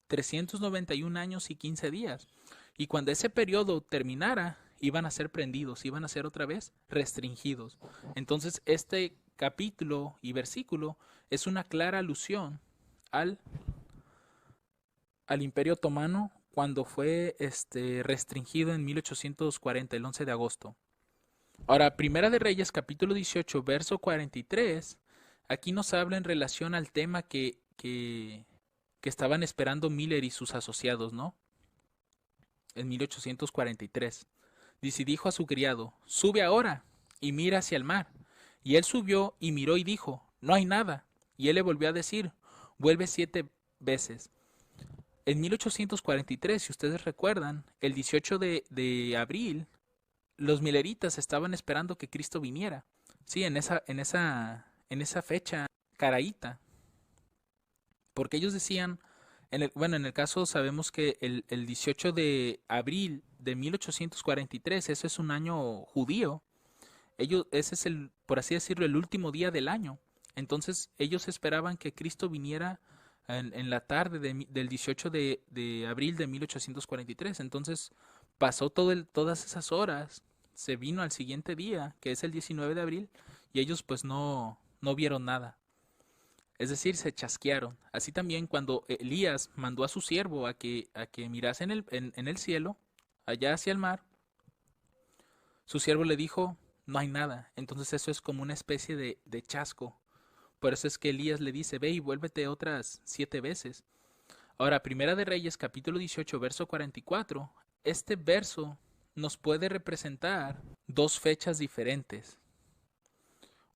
391 años y 15 días. Y cuando ese periodo terminara, iban a ser prendidos, iban a ser otra vez restringidos. Entonces, este capítulo y versículo es una clara alusión al Imperio Otomano cuando fue restringido en 1840, el 11 de agosto. Ahora, Primera de Reyes, capítulo 18, verso 43, aquí nos habla en relación al tema que estaban esperando Miller y sus asociados, ¿no? En 1843. Dice, y dijo a su criado, sube ahora y mira hacia el mar. Y él subió y miró y dijo, no hay nada. Y él le volvió a decir, vuelve 7 veces. En 1843, si ustedes recuerdan, el 18 de abril, los mileritas estaban esperando que Cristo viniera. Sí, en esa fecha caraíta. Porque ellos decían, en el caso sabemos que el 18 de abril de 1843, eso es un año judío. Ese es por así decirlo, el último día del año. Entonces ellos esperaban que Cristo viniera en la tarde del 18 de abril de 1843. Entonces pasó todas esas horas, se vino al siguiente día, que es el 19 de abril, y ellos pues no vieron nada. Es decir, se chasquearon. Así también cuando Elías mandó a su siervo a que mirase en el cielo, allá hacia el mar, su siervo le dijo, no hay nada. Entonces eso es como una especie de chasco. Por eso es que Elías le dice, ve y vuélvete otras 7 veces. Ahora, Primera de Reyes, capítulo 18, verso 44. Este verso nos puede representar dos fechas diferentes.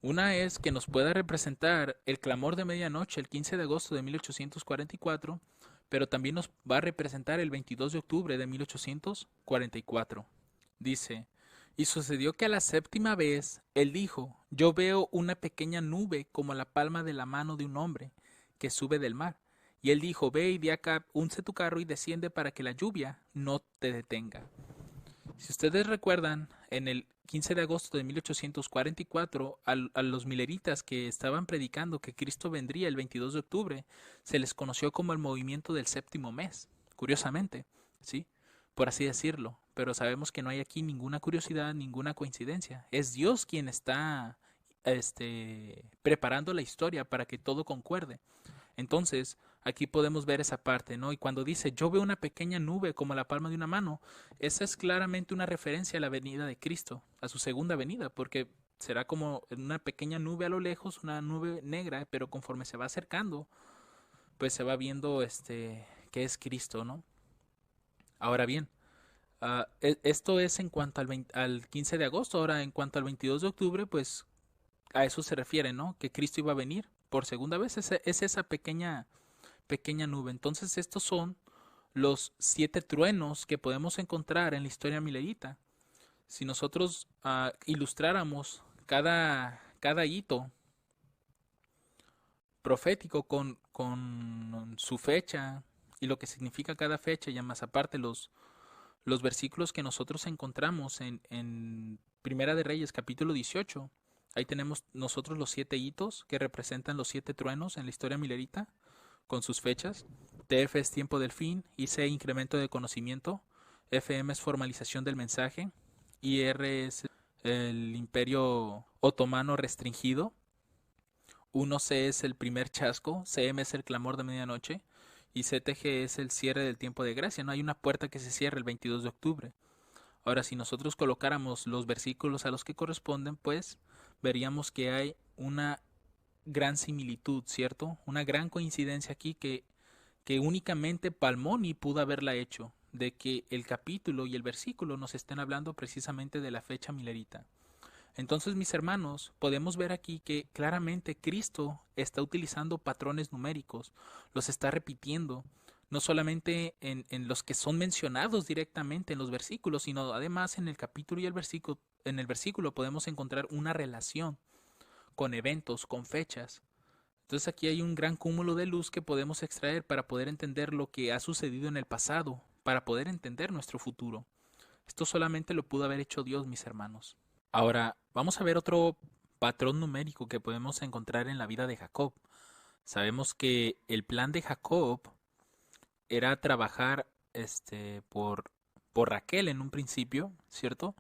Una es que nos pueda representar el clamor de medianoche, el 15 de agosto de 1844, pero también nos va a representar el 22 de octubre de 1844. Dice, y sucedió que a la séptima vez él dijo, yo veo una pequeña nube como la palma de la mano de un hombre que sube del mar. Y él dijo, ve y de acá, unce tu carro y desciende para que la lluvia no te detenga. Si ustedes recuerdan, en el 15 de agosto de 1844, a los mileritas que estaban predicando que Cristo vendría el 22 de octubre, se les conoció como el movimiento del séptimo mes, curiosamente, ¿sí? Por así decirlo. Pero sabemos que no hay aquí ninguna curiosidad, ninguna coincidencia. Es Dios quien está preparando la historia para que todo concuerde. Entonces, aquí podemos ver esa parte, ¿no? Y cuando dice, yo veo una pequeña nube como la palma de una mano, esa es claramente una referencia a la venida de Cristo, a su segunda venida, porque será como una pequeña nube a lo lejos, una nube negra, pero conforme se va acercando, pues se va viendo que es Cristo, ¿no? Ahora bien, esto es en cuanto al 15 de agosto. Ahora, en cuanto al 22 de octubre, pues a eso se refiere, ¿no? Que Cristo iba a venir por segunda vez. Es esa pequeña nube. Entonces, estos son los 7 truenos que podemos encontrar en la historia milerita. Si nosotros ilustráramos cada hito profético con su fecha y lo que significa cada fecha, y más aparte los versículos que nosotros encontramos en Primera de Reyes, capítulo 18, ahí tenemos nosotros los 7 hitos que representan los 7 truenos en la historia milerita, con sus fechas. TF es tiempo del fin, IC incremento de conocimiento, FM es formalización del mensaje, IR es el imperio otomano restringido, 1C es el primer chasco, CM es el clamor de medianoche, y CTG es el cierre del tiempo de gracia. No hay una puerta que se cierre el 22 de octubre. Ahora, si nosotros colocáramos los versículos a los que corresponden, pues veríamos que hay una gran similitud, ¿cierto? Una gran coincidencia aquí que únicamente Palmoni pudo haberla hecho, de que el capítulo y el versículo nos estén hablando precisamente de la fecha milerita. Entonces, mis hermanos, podemos ver aquí que claramente Cristo está utilizando patrones numéricos, los está repitiendo, no solamente en los que son mencionados directamente en los versículos, sino además en el capítulo y en el versículo podemos encontrar una relación con eventos, con fechas. Entonces aquí hay un gran cúmulo de luz que podemos extraer para poder entender lo que ha sucedido en el pasado, para poder entender nuestro futuro. Esto solamente lo pudo haber hecho Dios, mis hermanos. Ahora, vamos a ver otro patrón numérico que podemos encontrar en la vida de Jacob. Sabemos que el plan de Jacob era trabajar por Raquel en un principio, ¿cierto?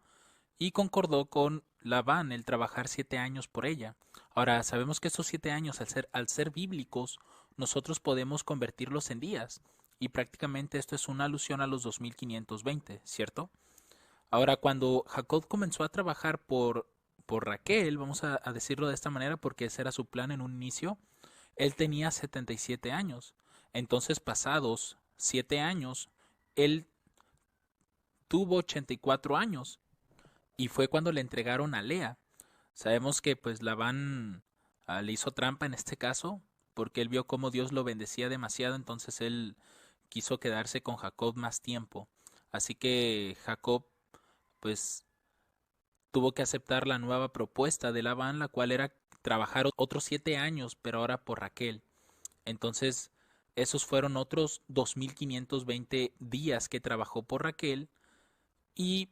Y concordó con Labán el trabajar 7 años por ella. Ahora, sabemos que estos 7 años, al ser bíblicos, nosotros podemos convertirlos en días. y prácticamente esto es una alusión a los 2520, ¿cierto? Ahora, cuando Jacob comenzó a trabajar por Raquel, vamos a decirlo de esta manera porque ese era su plan en un inicio, él tenía 77 años. Entonces, pasados 7 años, él tuvo 84 años y fue cuando le entregaron a Lea. Sabemos que pues Labán le hizo trampa en este caso porque él vio cómo Dios lo bendecía demasiado, entonces él quiso quedarse con Jacob más tiempo. Así que Jacob pues tuvo que aceptar la nueva propuesta de Labán, la cual era trabajar otros 7 años, pero ahora por Raquel. Entonces, esos fueron otros 2520 días que trabajó por Raquel y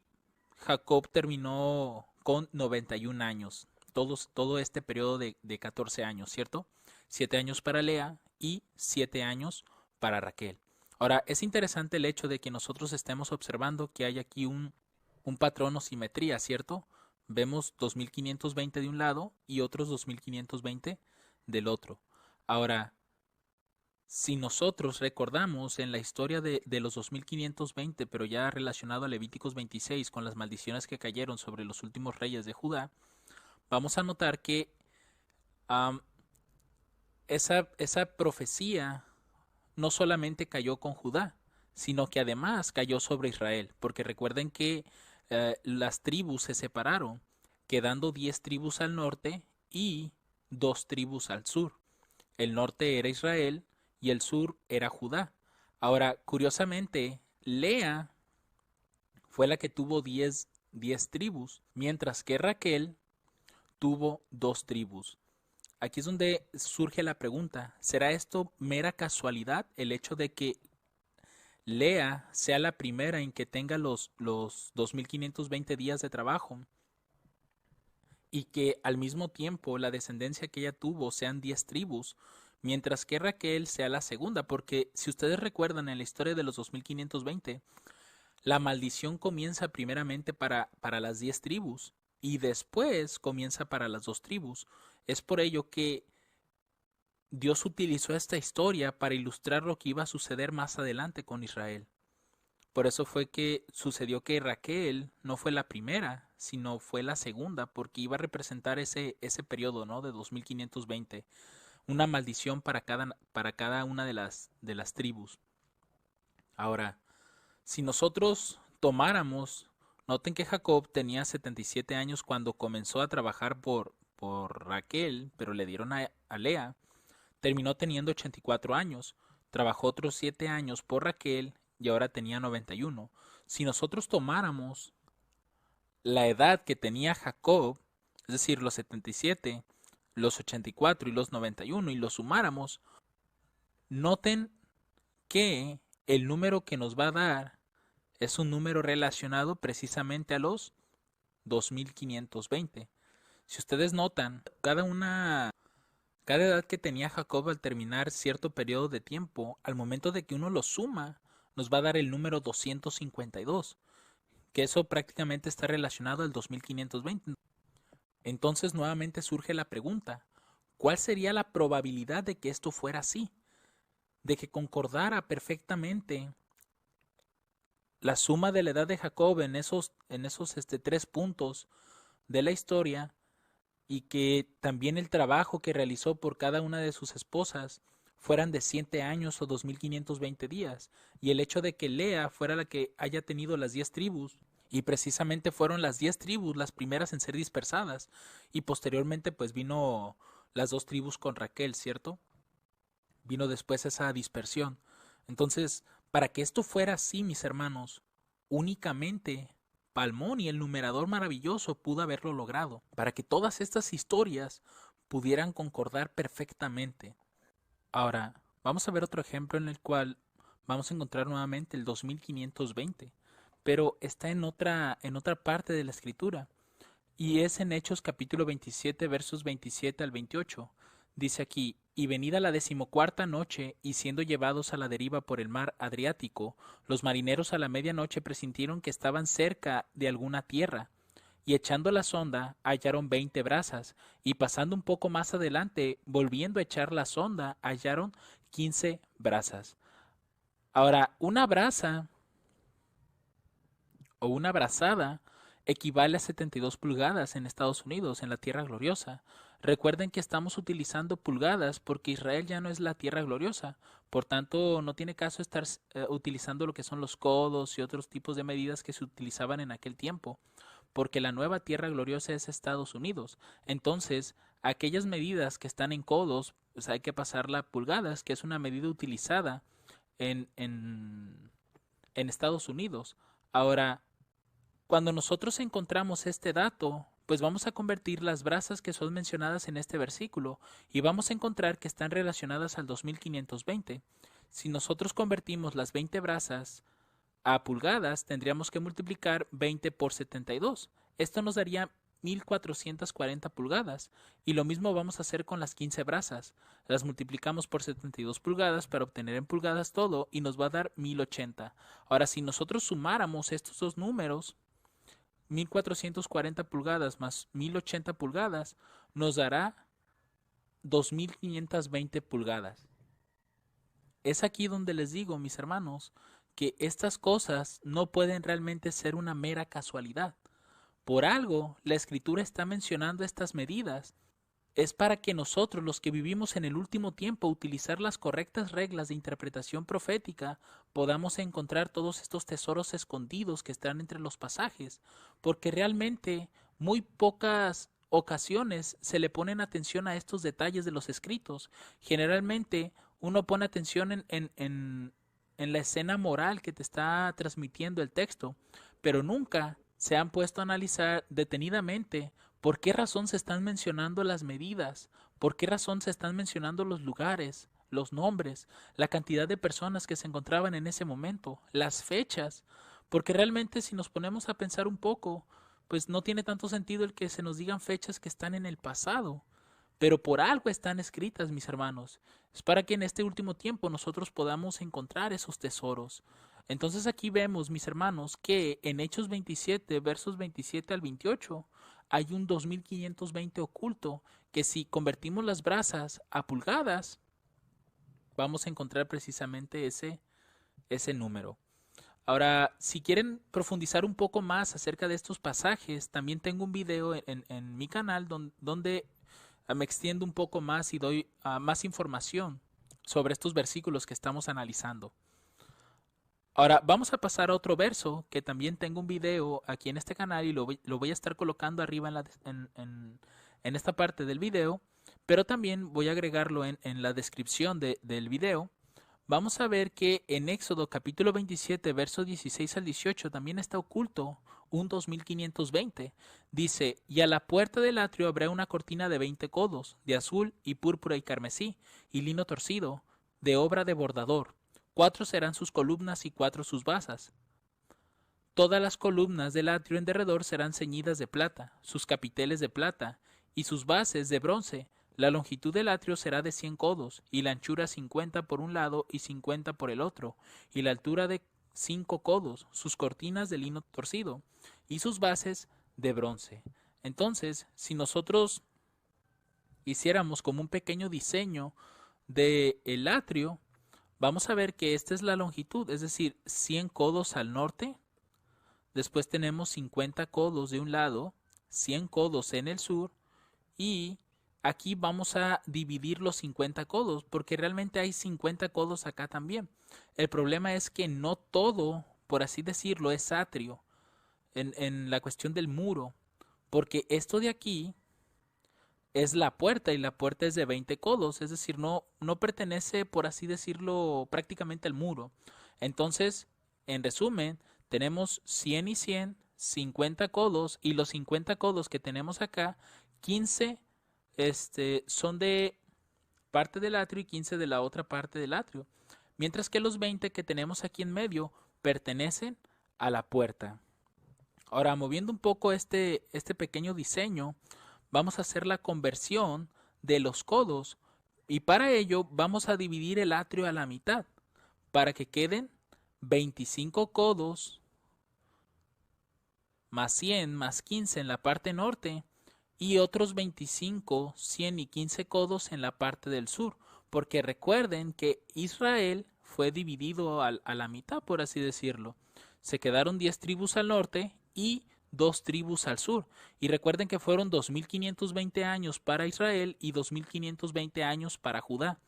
Jacob terminó con 91 años. Todo este periodo de 14 años, ¿cierto? 7 años para Lea y 7 años para Raquel. Ahora, es interesante el hecho de que nosotros estemos observando que hay aquí un patrón o simetría, ¿cierto? Vemos 2520 de un lado y otros 2520 del otro. Ahora, si nosotros recordamos en la historia de los 2520, pero ya relacionado a Levíticos 26 con las maldiciones que cayeron sobre los últimos reyes de Judá, vamos a notar que um, esa profecía no solamente cayó con Judá, sino que además cayó sobre Israel, porque recuerden que las tribus se separaron, quedando 10 tribus al norte y 2 tribus al sur. El norte era Israel y el sur era Judá. Ahora, curiosamente, Lea fue la que tuvo 10 tribus, mientras que Raquel tuvo 2 tribus. Aquí es donde surge la pregunta, ¿será esto mera casualidad el hecho de que Lea sea la primera en que tenga los 2520 días de trabajo y que al mismo tiempo la descendencia que ella tuvo sean 10 tribus, mientras que Raquel sea la segunda? Porque si ustedes recuerdan en la historia de los 2520, la maldición comienza primeramente para las 10 tribus y después comienza para las 2 tribus. Es por ello que Dios utilizó esta historia para ilustrar lo que iba a suceder más adelante con Israel. Por eso fue que sucedió que Raquel no fue la primera, sino fue la segunda, porque iba a representar ese periodo, ¿no? De 2520, una maldición para cada una de las tribus. Ahora, si nosotros tomáramos, noten que Jacob tenía 77 años cuando comenzó a trabajar por Raquel, pero le dieron a Lea, terminó teniendo 84 años, trabajó otros 7 años por Raquel y ahora tenía 91. Si nosotros tomáramos la edad que tenía Jacob, es decir, los 77, los 84 y los 91, y los sumáramos, noten que el número que nos va a dar es un número relacionado precisamente a los 2520. Si ustedes notan, cada edad que tenía Jacob al terminar cierto periodo de tiempo, al momento de que uno lo suma, nos va a dar el número 252, que eso prácticamente está relacionado al 2520. Entonces nuevamente surge la pregunta, ¿cuál sería la probabilidad de que esto fuera así? De que concordara perfectamente la suma de la edad de Jacob en esos 3 puntos de la historia, y que también el trabajo que realizó por cada una de sus esposas fueran de 7 años o 2520 días, y el hecho de que Lea fuera la que haya tenido las 10 tribus, y precisamente fueron las 10 tribus las primeras en ser dispersadas, y posteriormente pues vino las 2 tribus con Raquel, ¿cierto? Vino después esa dispersión. Entonces, para que esto fuera así, mis hermanos, únicamente Palmón y el numerador maravilloso pudo haberlo logrado, para que todas estas historias pudieran concordar perfectamente. Ahora, vamos a ver otro ejemplo en el cual vamos a encontrar nuevamente el 2520, pero está en otra parte de la escritura, y es en Hechos capítulo 27 versos 27 al 28. Dice aquí, y venida la 14ª noche, y siendo llevados a la deriva por el mar Adriático, los marineros a la medianoche presintieron que estaban cerca de alguna tierra, y echando la sonda hallaron 20 brazas, y pasando un poco más adelante, volviendo a echar la sonda, hallaron 15 brazas. Ahora, una brasa o una brazada equivale a 72 pulgadas en Estados Unidos, en la Tierra Gloriosa. Recuerden que estamos utilizando pulgadas porque Israel ya no es la Tierra Gloriosa. Por tanto, no tiene caso estar utilizando lo que son los codos y otros tipos de medidas que se utilizaban en aquel tiempo, porque la nueva Tierra Gloriosa es Estados Unidos. Entonces, aquellas medidas que están en codos, pues hay que pasarla a pulgadas, que es una medida utilizada en, en, en Estados Unidos. Ahora, cuando nosotros encontramos este dato, pues vamos a convertir las brasas que son mencionadas en este versículo y vamos a encontrar que están relacionadas al 2520. Si nosotros convertimos las 20 brasas a pulgadas, tendríamos que multiplicar 20 por 72. Esto nos daría 1440 pulgadas. Y lo mismo vamos a hacer con las 15 brasas. Las multiplicamos por 72 pulgadas para obtener en pulgadas todo y nos va a dar 1080. Ahora, si nosotros sumáramos estos dos números, 1440 pulgadas más 1080 pulgadas, nos dará 2520 pulgadas. Es aquí donde les digo, mis hermanos, que estas cosas no pueden realmente ser una mera casualidad. Por algo, la Escritura está mencionando estas medidas. Es para que nosotros, los que vivimos en el último tiempo, utilizar las correctas reglas de interpretación profética, podamos encontrar todos estos tesoros escondidos que están entre los pasajes, porque realmente muy pocas ocasiones se le ponen atención a estos detalles de los escritos. Generalmente uno pone atención en la escena moral que te está transmitiendo el texto, pero nunca se han puesto a analizar detenidamente por qué razón se están mencionando las medidas, por qué razón se están mencionando los lugares, los nombres, la cantidad de personas que se encontraban en ese momento, las fechas, porque realmente si nos ponemos a pensar un poco, pues no tiene tanto sentido el que se nos digan fechas que están en el pasado, pero por algo están escritas, mis hermanos. Es para que en este último tiempo nosotros podamos encontrar esos tesoros. Entonces aquí vemos, mis hermanos, que en Hechos 27, versos 27 al 28, hay un 2520 oculto, que si convertimos las brasas a pulgadas, vamos a encontrar precisamente ese número. Ahora, si quieren profundizar un poco más acerca de estos pasajes, también tengo un video en mi canal donde me extiendo un poco más y doy más información sobre estos versículos que estamos analizando. Ahora vamos a pasar a otro verso que también tengo un video aquí en este canal y lo voy a estar colocando arriba en esta parte del video, pero también voy a agregarlo en la descripción del video. Vamos a ver que en Éxodo capítulo 27, versos 16 al 18 también está oculto un 2520. Dice, y a la puerta del atrio habrá una cortina de 20 codos, de azul y púrpura y carmesí, y lino torcido, de obra de bordador. 4 serán sus columnas y 4 sus basas. Todas las columnas del atrio en derredor serán ceñidas de plata, sus capiteles de plata, y sus bases de bronce. La longitud del atrio será de 100 codos, y la anchura 50 por un lado y 50 por el otro, y la altura de 5 codos, sus cortinas de lino torcido, y sus bases de bronce. Entonces, si nosotros hiciéramos como un pequeño diseño del atrio, vamos a ver que esta es la longitud, es decir, 100 codos al norte. Después tenemos 50 codos de un lado, 100 codos en el sur y aquí vamos a dividir los 50 codos porque realmente hay 50 codos acá también. El problema es que no todo, por así decirlo, es atrio en la cuestión del muro, porque esto de aquí es la puerta y la puerta es de 20 codos, es decir, no pertenece, por así decirlo, prácticamente al muro. Entonces, en resumen, tenemos 100 y 100, 50 codos y los 50 codos que tenemos acá, 15 son de parte del atrio y 15 de la otra parte del atrio. Mientras que los 20 que tenemos aquí en medio pertenecen a la puerta. Ahora, moviendo un poco este pequeño diseño, vamos a hacer la conversión de los codos y para ello vamos a dividir el atrio a la mitad para que queden 25 codos más 100 más 15 en la parte norte y otros 25, 100 y 15 codos en la parte del sur, porque recuerden que Israel fue dividido a la mitad, por así decirlo. Se quedaron 10 tribus al norte y 2 tribus al sur. Y recuerden que fueron 2520 años para Israel y 2520 años para Judá.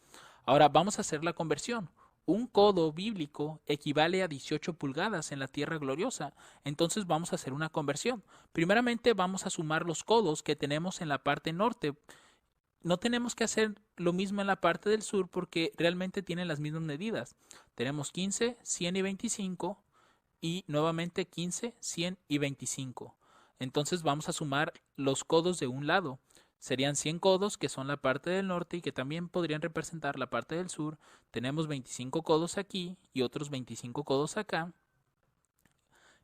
Ahora vamos a hacer la conversión. Un codo bíblico equivale a 18 pulgadas en la tierra gloriosa. Entonces vamos a hacer una conversión. Primeramente vamos a sumar los codos que tenemos en la parte norte. No tenemos que hacer lo mismo en la parte del sur porque realmente tienen las mismas medidas. Tenemos 15, 100 y 25 y nuevamente 15, 100 y 25. Entonces vamos a sumar los codos de un lado. Serían 100 codos, que son la parte del norte y que también podrían representar la parte del sur. Tenemos 25 codos aquí y otros 25 codos acá.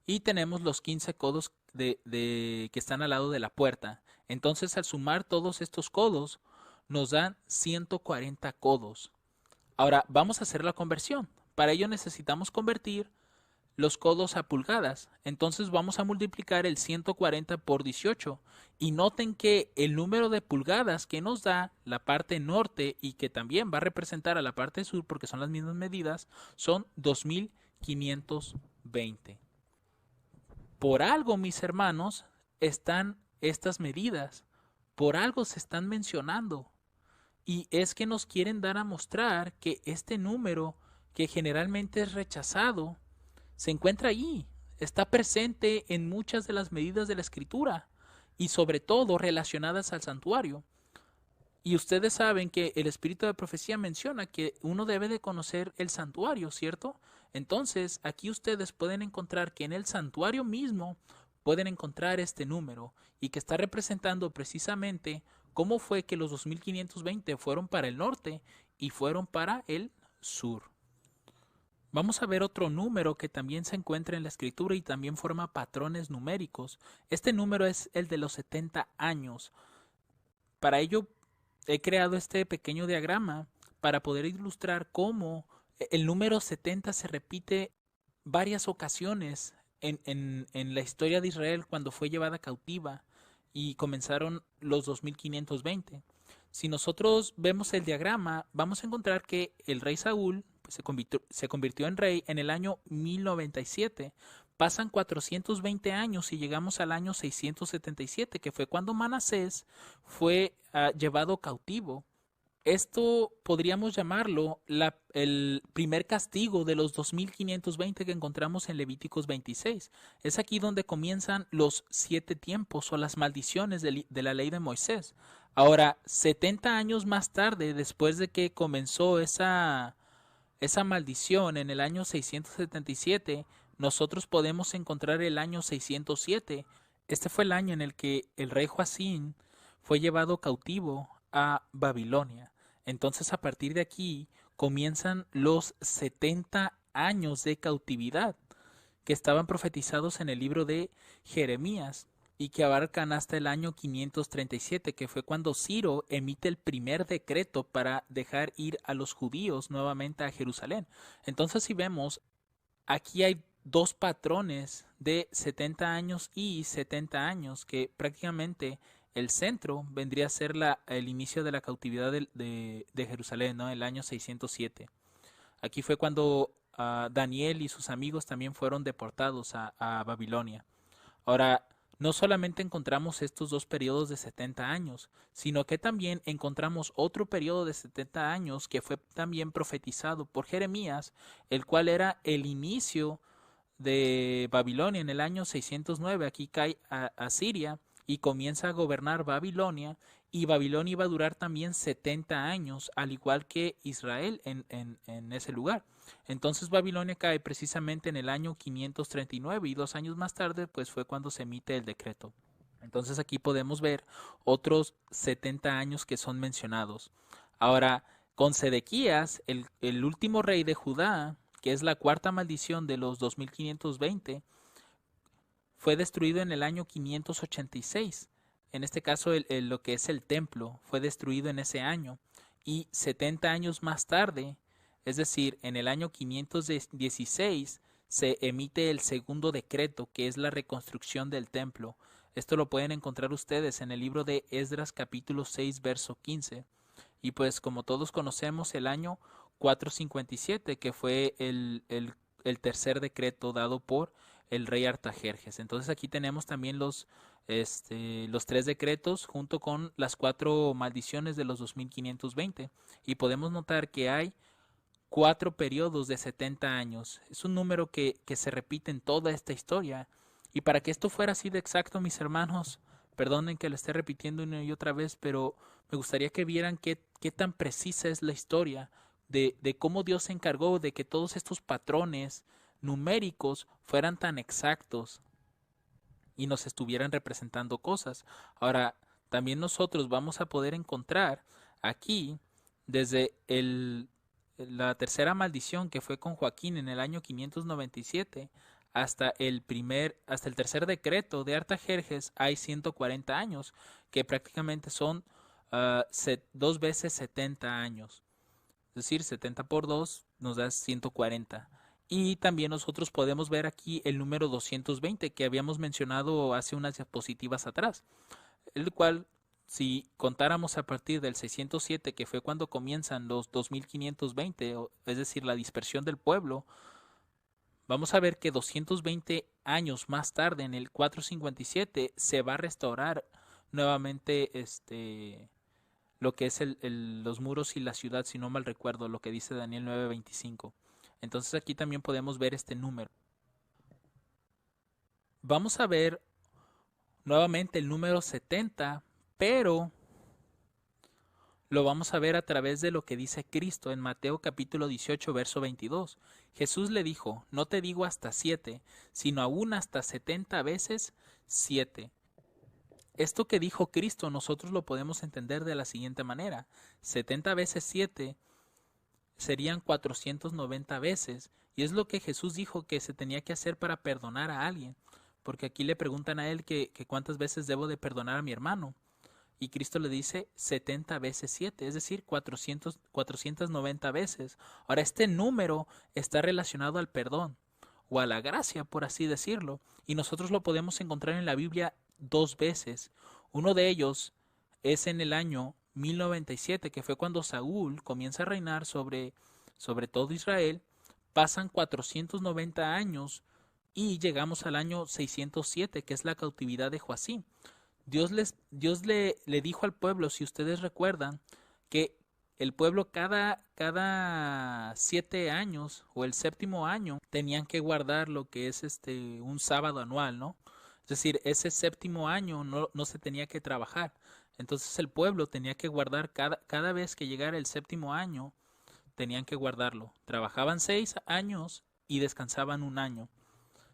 Y tenemos los 15 codos que están al lado de la puerta. Entonces, al sumar todos estos codos, nos dan 140 codos. Ahora, vamos a hacer la conversión. Para ello necesitamos convertir los codos a pulgadas. Entonces vamos a multiplicar el 140 por 18. Y noten que el número de pulgadas que nos da la parte norte y que también va a representar a la parte sur porque son las mismas medidas, son 2520. Por algo, mis hermanos, están estas medidas. Por algo se están mencionando. Y es que nos quieren dar a mostrar que este número, que generalmente es rechazado, se encuentra ahí, está presente en muchas de las medidas de la escritura y sobre todo relacionadas al santuario. Y ustedes saben que el espíritu de profecía menciona que uno debe de conocer el santuario, ¿cierto? Entonces, aquí ustedes pueden encontrar que en el santuario mismo pueden encontrar este número y que está representando precisamente cómo fue que los 2520 fueron para el norte y fueron para el sur. Vamos a ver otro número que también se encuentra en la escritura y también forma patrones numéricos. Este número es el de los 70 años. Para ello he creado este pequeño diagrama para poder ilustrar cómo el número 70 se repite varias ocasiones en la historia de Israel cuando fue llevada cautiva y comenzaron los 2520. Si nosotros vemos el diagrama, vamos a encontrar que el rey Saúl se convirtió en rey en el año 1097. Pasan 420 años y llegamos al año 677, que fue cuando Manasés fue llevado cautivo. Esto podríamos llamarlo el primer castigo de los 2520 que encontramos en Levíticos 26. Es aquí donde comienzan los 7 tiempos o las maldiciones de la ley de Moisés. Ahora, 70 años más tarde, después de que comenzó esa maldición en el año 677, nosotros podemos encontrar el año 607. Este fue el año en el que el rey Joacín fue llevado cautivo a Babilonia. Entonces, a partir de aquí comienzan los 70 años de cautividad que estaban profetizados en el libro de Jeremías y que abarcan hasta el año 537, que fue cuando Ciro emite el primer decreto para dejar ir a los judíos nuevamente a Jerusalén. Entonces, si vemos, aquí hay dos patrones de 70 años y 70 años, que prácticamente el centro vendría a ser el inicio de la cautividad de Jerusalén, ¿no? El año 607. Aquí fue cuando Daniel y sus amigos también fueron deportados a Babilonia. Ahora, no solamente encontramos estos dos periodos de 70 años, sino que también encontramos otro periodo de 70 años que fue también profetizado por Jeremías, el cual era el inicio de Babilonia en el año 609. Aquí cae a Siria y comienza a gobernar Babilonia, y Babilonia iba a durar también 70 años, al igual que Israel en ese lugar. Entonces Babilonia cae precisamente en el año 539 y 2 años más tarde pues fue cuando se emite el decreto. Entonces aquí podemos ver otros 70 años que son mencionados. Ahora, con Sedequías, el último rey de Judá, que es la cuarta maldición de los 2520, fue destruido en el año 586. En este caso, lo que es el templo fue destruido en ese año. Y 70 años más tarde, es decir, en el año 516, se emite el segundo decreto, que es la reconstrucción del templo. Esto lo pueden encontrar ustedes en el libro de Esdras capítulo 6, verso 15. Y pues como todos conocemos el año 457, que fue el tercer decreto dado por el rey Artajerjes. Entonces aquí tenemos también los tres decretos junto con las cuatro maldiciones de los 2520. Y podemos notar que hay cuatro periodos de 70 años. Es un número que se repite en toda esta historia. Y para que esto fuera así de exacto, mis hermanos, perdonen que lo esté repitiendo una y otra vez, pero me gustaría que vieran qué tan precisa es la historia de cómo Dios se encargó de que todos estos patrones numéricos fueran tan exactos y nos estuvieran representando cosas. Ahora, también nosotros vamos a poder encontrar aquí, desde la tercera maldición que fue con Joaquín en el año 597, hasta el tercer decreto de Artajerjes, hay 140 años, que prácticamente son dos veces 70 años. Es decir, 70 por 2 nos da 140. Y también nosotros podemos ver aquí el número 220 que habíamos mencionado hace unas diapositivas atrás, el cual, si contáramos a partir del 607, que fue cuando comienzan los 2520, es decir, la dispersión del pueblo, vamos a ver que 220 años más tarde, en el 457, se va a restaurar nuevamente lo que es los muros y la ciudad, si no mal recuerdo, lo que dice Daniel 9:25. Entonces aquí también podemos ver este número. Vamos a ver nuevamente el número 70, pero lo vamos a ver a través de lo que dice Cristo en Mateo capítulo 18, verso 22. Jesús le dijo, no te digo hasta 7, sino aún hasta 70 veces 7. Esto que dijo Cristo nosotros lo podemos entender de la siguiente manera. 70 veces 7 serían 490 veces. Y es lo que Jesús dijo que se tenía que hacer para perdonar a alguien. Porque aquí le preguntan a él que cuántas veces debo de perdonar a mi hermano. Y Cristo le dice 70 veces 7, es decir, 490 veces. Ahora, este número está relacionado al perdón o a la gracia, por así decirlo. Y nosotros lo podemos encontrar en la Biblia dos veces. Uno de ellos es en el año 1097, que fue cuando Saúl comienza a reinar sobre todo Israel. Pasan 490 años y llegamos al año 607, que es la cautividad de Joacim. Dios le dijo al pueblo, si ustedes recuerdan, que el pueblo cada 7 años o el séptimo año tenían que guardar lo que es un sábado anual, ¿no? Es decir, ese séptimo año no se tenía que trabajar. Entonces el pueblo tenía que guardar cada vez que llegara el séptimo año, tenían que guardarlo. Trabajaban 6 años y descansaban un año.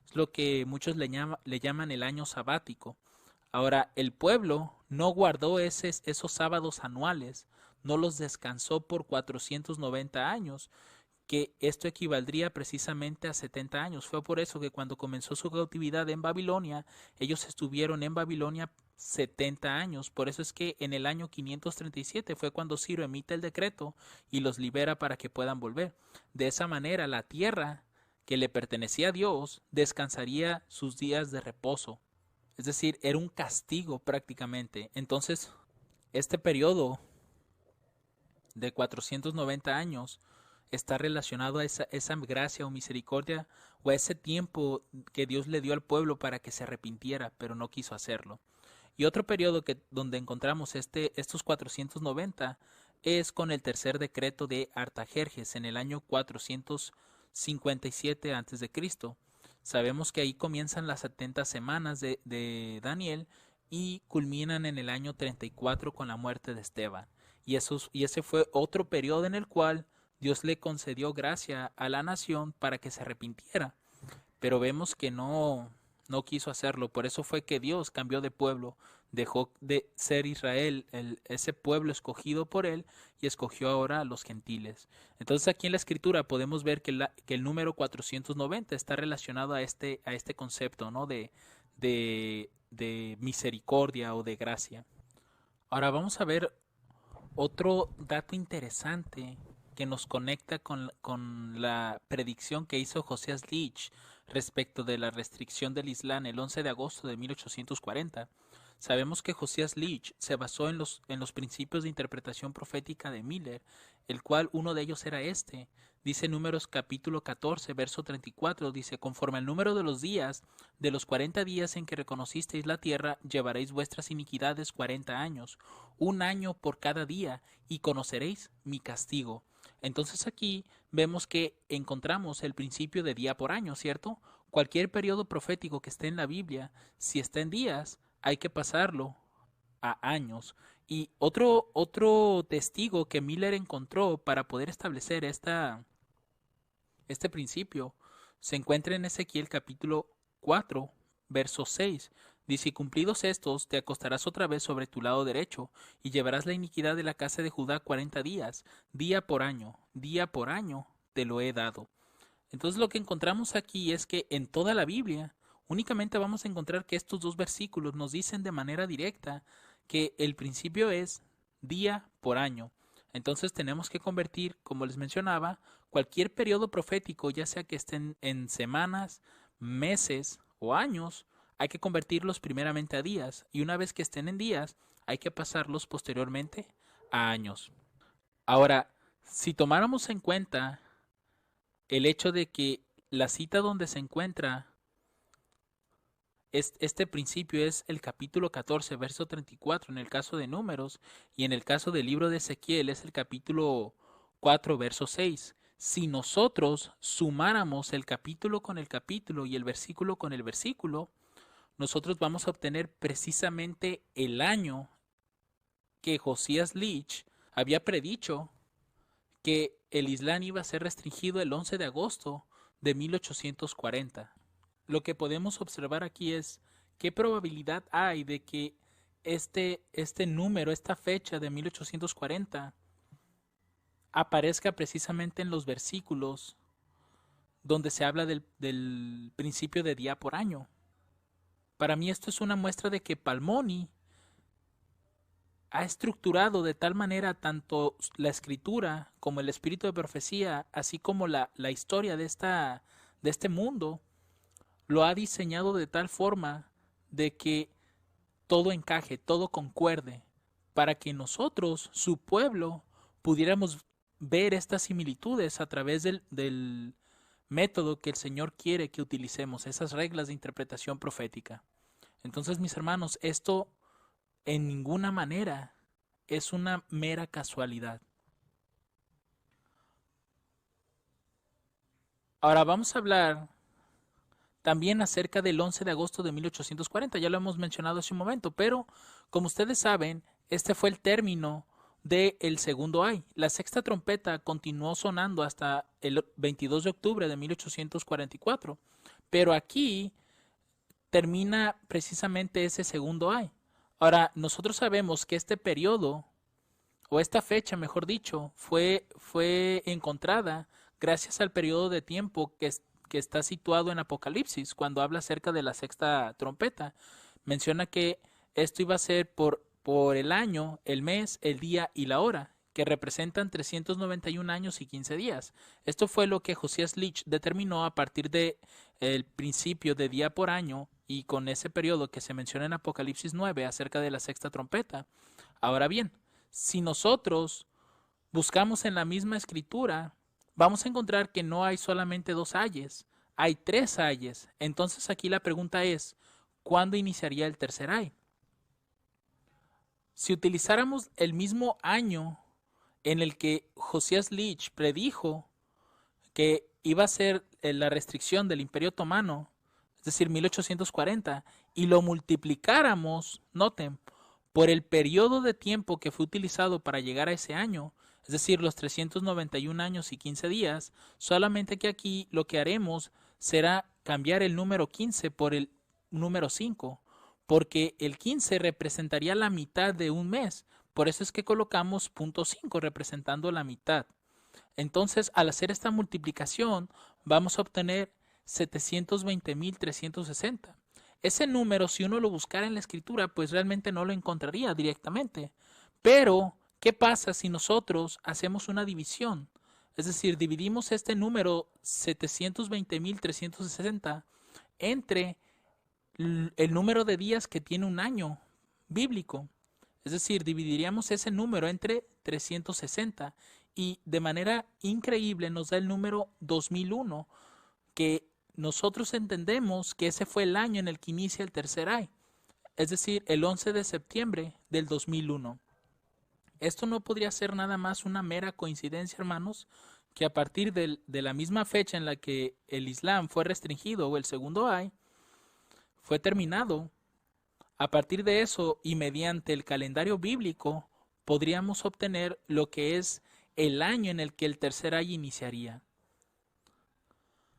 Es lo que muchos le llaman el año sabático. Ahora, el pueblo no guardó esos sábados anuales, no los descansó por 490 años, que esto equivaldría precisamente a 70 años. Fue por eso que cuando comenzó su cautividad en Babilonia, ellos estuvieron en Babilonia 70 años. Por eso es que en el año 537 fue cuando Ciro emite el decreto y los libera para que puedan volver. De esa manera, la tierra que le pertenecía a Dios descansaría sus días de reposo. Es decir, era un castigo prácticamente. Entonces, este periodo de 490 años está relacionado a esa gracia o misericordia o a ese tiempo que Dios le dio al pueblo para que se arrepintiera, pero no quiso hacerlo. Y otro periodo donde encontramos estos 490 es con el tercer decreto de Artajerjes en el año 457 a.C. Sabemos que ahí comienzan las 70 semanas de Daniel y culminan en el año 34 con la muerte de Esteban. Y ese fue otro periodo en el cual Dios le concedió gracia a la nación para que se arrepintiera. Pero vemos que no quiso hacerlo. Por eso fue que Dios cambió de pueblo. Dejó de ser Israel, ese pueblo escogido por él, y escogió ahora a los gentiles. Entonces aquí en la escritura podemos ver que el número 490 está relacionado a este concepto, ¿no? de misericordia o de gracia. Ahora vamos a ver otro dato interesante que nos conecta con la predicción que hizo Josias Leach respecto de la restricción del Islam el 11 de agosto de 1840. Sabemos que Josías Leach se basó en los principios de interpretación profética de Miller, el cual uno de ellos era este. Dice Números capítulo 14, verso 34, dice, conforme al número de los días, de los 40 días en que reconocisteis la tierra, llevaréis vuestras iniquidades 40 años, un año por cada día, y conoceréis mi castigo. Entonces aquí vemos que encontramos el principio de día por año, ¿cierto? Cualquier periodo profético que esté en la Biblia, si está en días, hay que pasarlo a años. Y otro testigo que Miller encontró para poder establecer este principio se encuentra en Ezequiel capítulo 4, verso 6. Dice, y cumplidos estos, te acostarás otra vez sobre tu lado derecho, y llevarás la iniquidad de la casa de Judá 40 días, día por año te lo he dado. Entonces lo que encontramos aquí es que en toda la Biblia únicamente vamos a encontrar que estos dos versículos nos dicen de manera directa que el principio es día por año. Entonces tenemos que convertir, como les mencionaba, cualquier periodo profético, ya sea que estén en semanas, meses o años, hay que convertirlos primeramente a días, y una vez que estén en días, hay que pasarlos posteriormente a años. Ahora, si tomáramos en cuenta el hecho de que la cita donde se encuentra este principio es el capítulo 14, verso 34 en el caso de Números, y en el caso del libro de Ezequiel es el capítulo 4, verso 6. Si nosotros sumáramos el capítulo con el capítulo y el versículo con el versículo, nosotros vamos a obtener precisamente el año que Josías Leach había predicho que el Islam iba a ser restringido el 11 de agosto de 1840. Lo que podemos observar aquí es qué probabilidad hay de que este número, esta fecha de 1840, aparezca precisamente en los versículos donde se habla del principio de día por año. Para mí esto es una muestra de que Palmoni ha estructurado de tal manera tanto la escritura como el espíritu de profecía, así como la historia de este mundo, lo ha diseñado de tal forma de que todo encaje, todo concuerde, para que nosotros, su pueblo, pudiéramos ver estas similitudes a través del método que el Señor quiere que utilicemos, esas reglas de interpretación profética. Entonces, mis hermanos, esto en ninguna manera es una mera casualidad. Ahora vamos a hablar también acerca del 11 de agosto de 1840, ya lo hemos mencionado hace un momento, pero como ustedes saben, este fue el término del segundo ay. La sexta trompeta continuó sonando hasta el 22 de octubre de 1844, pero aquí termina precisamente ese segundo ay. Ahora, nosotros sabemos que este periodo, o esta fecha, mejor dicho, fue encontrada gracias al periodo de tiempo que está situado en Apocalipsis, cuando habla acerca de la sexta trompeta. Menciona que esto iba a ser por el año, el mes, el día y la hora, que representan 391 años y 15 días. Esto fue lo que Josías Leach determinó a partir de el principio de día por año y con ese periodo que se menciona en Apocalipsis 9 acerca de la sexta trompeta. Ahora bien, si nosotros buscamos en la misma escritura, vamos a encontrar que no hay solamente dos ayes, hay tres ayes. Entonces aquí la pregunta es, ¿cuándo iniciaría el tercer ay? Si utilizáramos el mismo año en el que Josías Leach predijo que iba a ser la restricción del Imperio Otomano, es decir, 1840, y lo multiplicáramos, noten, por el periodo de tiempo que fue utilizado para llegar a ese año, es decir, los 391 años y 15 días, solamente que aquí lo que haremos será cambiar el número 15 por el número 5, porque el 15 representaría la mitad de un mes, por eso es que colocamos .5 representando la mitad. Entonces, al hacer esta multiplicación, vamos a obtener 720.360. Ese número, si uno lo buscara en la escritura, pues realmente no lo encontraría directamente. Pero, ¿qué pasa si nosotros hacemos una división? Es decir, dividimos este número 720.360 entre el número de días que tiene un año. bíblico. Es decir, dividiríamos ese número entre 360 y de manera increíble nos da el número 2001, que nosotros entendemos que ese fue el año en el que inicia el tercer ay, es decir, el 11 de septiembre del 2001. Esto no podría ser nada más una mera coincidencia, hermanos, que a partir de la misma fecha en la que el Islam fue restringido o el segundo ay, fue terminado. A partir de eso y mediante el calendario bíblico podríamos obtener lo que es el año en el que el tercer ay iniciaría.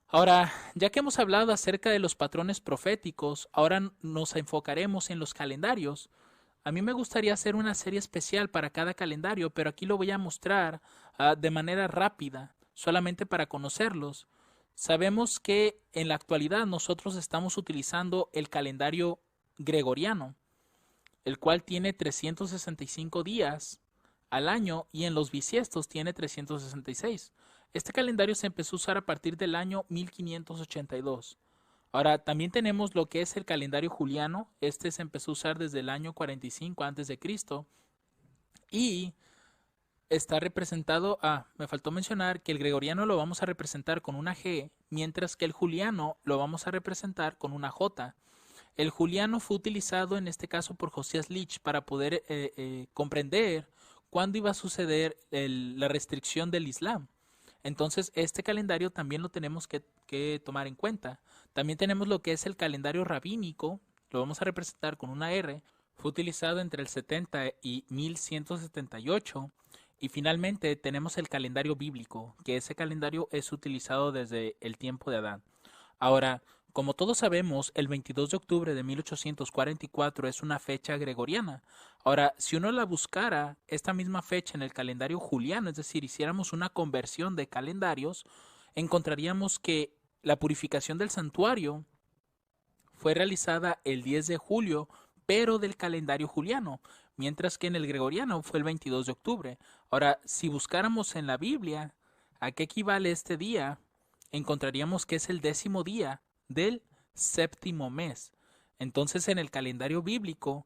Ahora, ya que hemos hablado acerca de los patrones proféticos, ahora nos enfocaremos en los calendarios. A mí me gustaría hacer una serie especial para cada calendario, pero aquí lo voy a mostrar de manera rápida, solamente para conocerlos. Sabemos que en la actualidad nosotros estamos utilizando el calendario gregoriano, el cual tiene 365 días al año y en los bisiestos tiene 366. Este calendario se empezó a usar a partir del año 1582. Ahora, también tenemos lo que es el calendario juliano. Este se empezó a usar desde el año 45 a.C. y está representado, me faltó mencionar que el gregoriano lo vamos a representar con una G, mientras que el juliano lo vamos a representar con una J. El juliano fue utilizado en este caso por Josias Litch para poder comprender cuándo iba a suceder la restricción del Islam. Entonces, este calendario también lo tenemos que tomar en cuenta. También tenemos lo que es el calendario rabínico, lo vamos a representar con una R, fue utilizado entre el 70 y 1178. Y finalmente tenemos el calendario bíblico, que ese calendario es utilizado desde el tiempo de Adán. Ahora, como todos sabemos, el 22 de octubre de 1844 es una fecha gregoriana. Ahora, si uno la buscara, esta misma fecha en el calendario juliano, es decir, hiciéramos una conversión de calendarios, encontraríamos que la purificación del santuario fue realizada el 10 de julio, pero del calendario juliano, mientras que en el gregoriano fue el 22 de octubre. Ahora, si buscáramos en la Biblia a qué equivale este día, encontraríamos que es el 10º día del 7º mes. Entonces, en el calendario bíblico,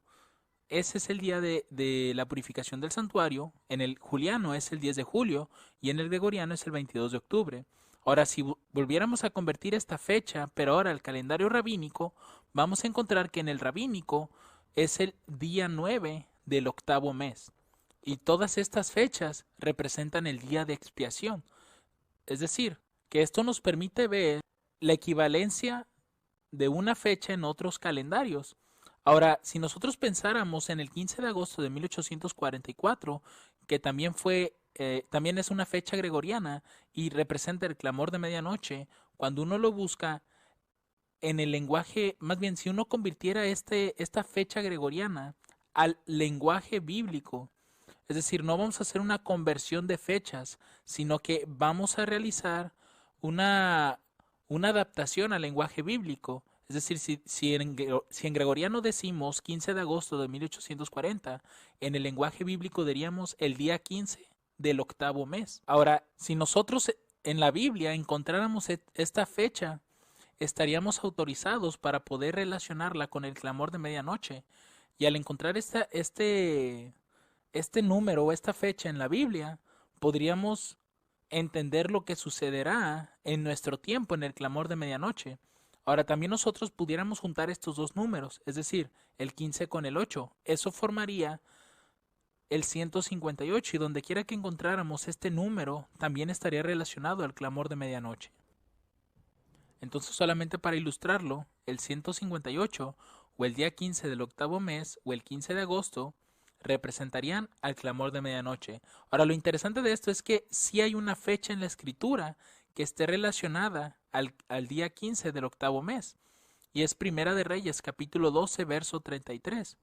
ese es el día de la purificación del santuario. En el juliano es el 10 de julio y en el gregoriano es el 22 de octubre. Ahora, si volviéramos a convertir esta fecha, pero ahora al calendario rabínico, vamos a encontrar que en el rabínico es el día 9 del 8º mes. Y todas estas fechas representan el día de expiación. Es decir, que esto nos permite ver la equivalencia de una fecha en otros calendarios. Ahora, si nosotros pensáramos en el 15 de agosto de 1844, que también también es una fecha gregoriana y representa el clamor de medianoche, cuando uno lo busca en el lenguaje, más bien si uno convirtiera esta fecha gregoriana al lenguaje bíblico, es decir, no vamos a hacer una conversión de fechas, sino que vamos a realizar una adaptación al lenguaje bíblico. Es decir, si en gregoriano decimos 15 de agosto de 1840, en el lenguaje bíblico diríamos el día 15 del 8º mes. Ahora, si nosotros en la Biblia encontráramos esta fecha, estaríamos autorizados para poder relacionarla con el clamor de medianoche. Y al encontrar este número o esta fecha en la Biblia, podríamos entender lo que sucederá en nuestro tiempo en el clamor de medianoche. Ahora, también nosotros pudiéramos juntar estos dos números, es decir, el 15 con el 8. Eso formaría el 158 y donde quiera que encontráramos este número, también estaría relacionado al clamor de medianoche. Entonces, solamente para ilustrarlo, el 158 o el día 15 del 8º mes o el 15 de agosto representarían al clamor de medianoche. Ahora, lo interesante de esto es que sí hay una fecha en la escritura que esté relacionada al día 15 del 8º mes, y es Primera de Reyes, capítulo 12, verso 33.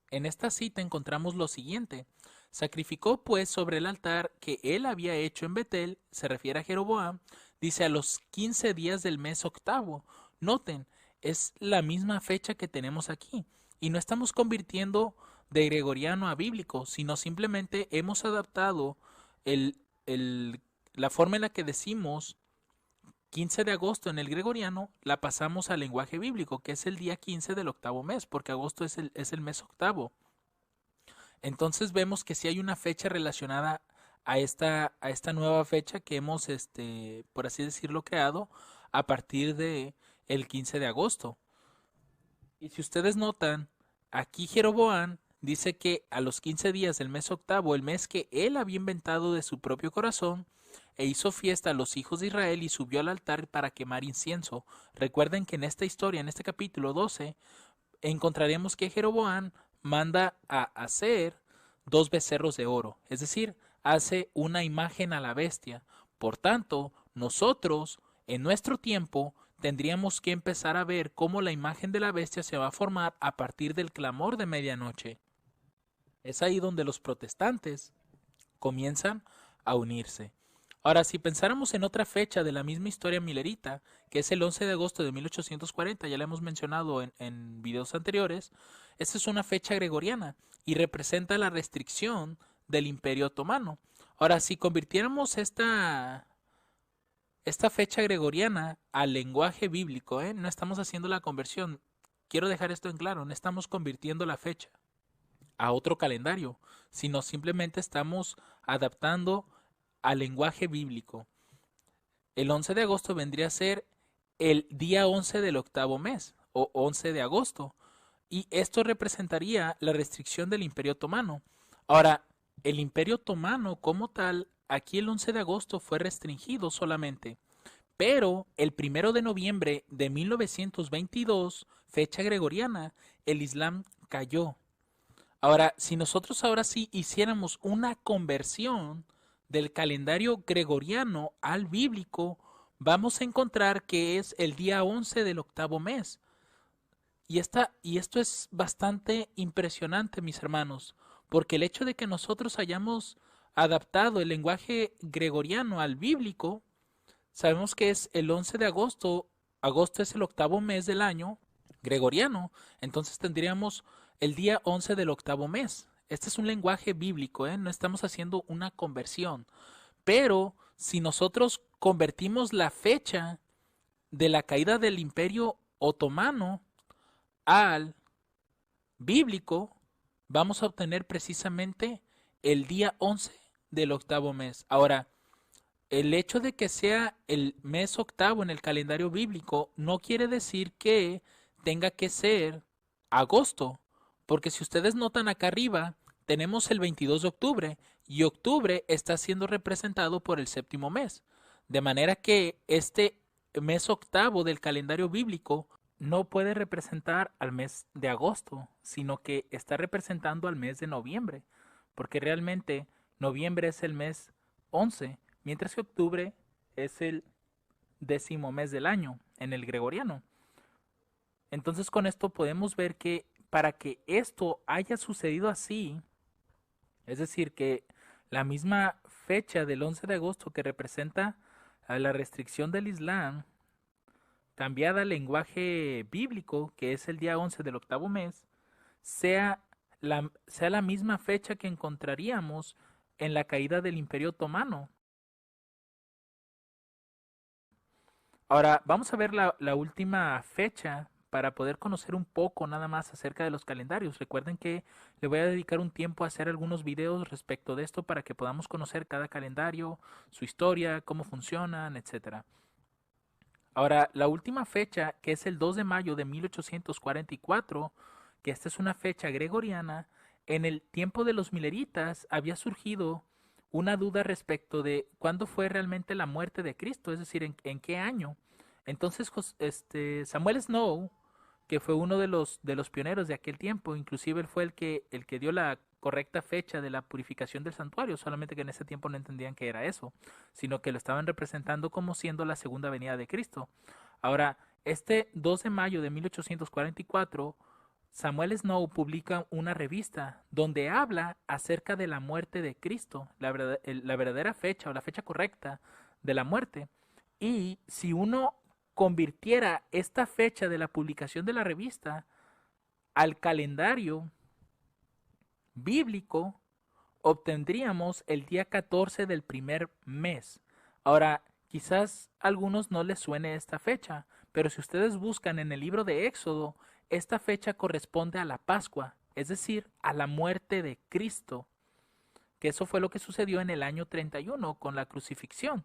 En esta cita encontramos lo siguiente: sacrificó pues sobre el altar que él había hecho en Betel, se refiere a Jeroboam, dice a los 15 días del mes 8º. Noten, es la misma fecha que tenemos aquí, y no estamos convirtiendo de gregoriano a bíblico, sino simplemente hemos adaptado la forma en la que decimos 15 de agosto en el gregoriano, la pasamos al lenguaje bíblico, que es el día 15 del 8º mes, porque agosto es el mes 8º. Entonces vemos que sí hay una fecha relacionada a esta nueva fecha que hemos, por así decirlo, creado a partir de el 15 de agosto. Y si ustedes notan, aquí Jeroboam dice que a los 15 días del mes octavo, el mes que él había inventado de su propio corazón, e hizo fiesta a los hijos de Israel y subió al altar para quemar incienso. Recuerden que en esta historia, en este capítulo 12, encontraremos que Jeroboam manda a hacer dos becerros de oro, es decir, hace una imagen a la bestia. Por tanto, nosotros, en nuestro tiempo, tendríamos que empezar a ver cómo la imagen de la bestia se va a formar a partir del clamor de medianoche. Es ahí donde los protestantes comienzan a unirse. Ahora, si pensáramos en otra fecha de la misma historia milerita, que es el 11 de agosto de 1840, ya la hemos mencionado en videos anteriores, esta es una fecha gregoriana y representa la restricción del Imperio Otomano. Ahora, si convirtiéramos esta fecha gregoriana al lenguaje bíblico, no estamos haciendo la conversión, quiero dejar esto en claro, no estamos convirtiendo la fecha a otro calendario, sino simplemente estamos adaptando al lenguaje bíblico. El 11 de agosto vendría a ser el día 11 del octavo mes, o 11 de agosto, y esto representaría la restricción del Imperio Otomano. Ahora, el Imperio Otomano como tal, aquí el 11 de agosto fue restringido solamente, pero el 1 de noviembre de 1922, fecha gregoriana, el Islam cayó. Ahora, si nosotros ahora sí hiciéramos una conversión del calendario gregoriano al bíblico, vamos a encontrar que es el día 11 del octavo mes. Y esto es bastante impresionante, mis hermanos, porque el hecho de que nosotros hayamos adaptado el lenguaje gregoriano al bíblico, sabemos que es el 11 de agosto, agosto es el octavo mes del año gregoriano, entonces tendríamos el día 11 del octavo mes. Este es un lenguaje bíblico, no estamos haciendo una conversión. Pero si nosotros convertimos la fecha de la caída del Imperio Otomano al bíblico, vamos a obtener precisamente el día 11 del octavo mes. Ahora, el hecho de que sea el mes octavo en el calendario bíblico no quiere decir que tenga que ser agosto, porque si ustedes notan acá arriba, tenemos el 22 de octubre y octubre está siendo representado por el séptimo mes. De manera que este mes octavo del calendario bíblico no puede representar al mes de agosto, sino que está representando al mes de noviembre, porque realmente noviembre es el mes 11, mientras que octubre es el 10º mes del año en el gregoriano. Entonces con esto podemos ver que para que esto haya sucedido así, es decir, que la misma fecha del 11 de agosto que representa a la restricción del Islam, cambiada al lenguaje bíblico, que es el día 11 del octavo mes, sea la misma fecha que encontraríamos en la caída del Imperio Otomano. Ahora, vamos a ver la última fecha para poder conocer un poco nada más acerca de los calendarios. Recuerden que le voy a dedicar un tiempo a hacer algunos videos respecto de esto para que podamos conocer cada calendario, su historia, cómo funcionan, etcétera. Ahora, la última fecha, que es el 2 de mayo de 1844, que esta es una fecha gregoriana, en el tiempo de los mileritas había surgido una duda respecto de cuándo fue realmente la muerte de Cristo, es decir, en qué año. Entonces, Samuel Snow, que fue uno de los pioneros de aquel tiempo, inclusive él fue el que dio la correcta fecha de la purificación del santuario, solamente que en ese tiempo no entendían que era eso, sino que lo estaban representando como siendo la segunda venida de Cristo. Ahora, este 2 de mayo de 1844, Samuel Snow publica una revista donde habla acerca de la muerte de Cristo, la verdadera fecha o la fecha correcta de la muerte. Y si uno convirtiera esta fecha de la publicación de la revista al calendario bíblico, obtendríamos el día 14 del primer mes. Ahora, quizás a algunos no les suene esta fecha, pero si ustedes buscan en el libro de Éxodo, esta fecha corresponde a la Pascua, es decir, a la muerte de Cristo, que eso fue lo que sucedió en el año 31 con la crucifixión.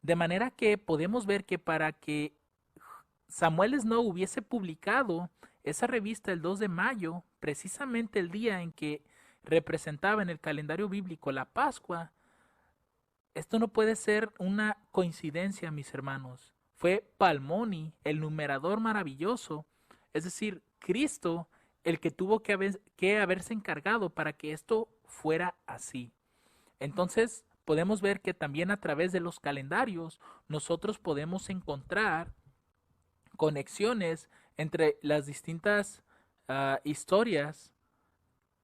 De manera que podemos ver que para que Samuel Snow hubiese publicado esa revista el 2 de mayo, precisamente el día en que representaba en el calendario bíblico la Pascua, esto no puede ser una coincidencia, mis hermanos. Fue Palmoni, el numerador maravilloso, es decir, Cristo, el que tuvo que haberse encargado para que esto fuera así. Entonces, podemos ver que también a través de los calendarios nosotros podemos encontrar conexiones entre las distintas historias,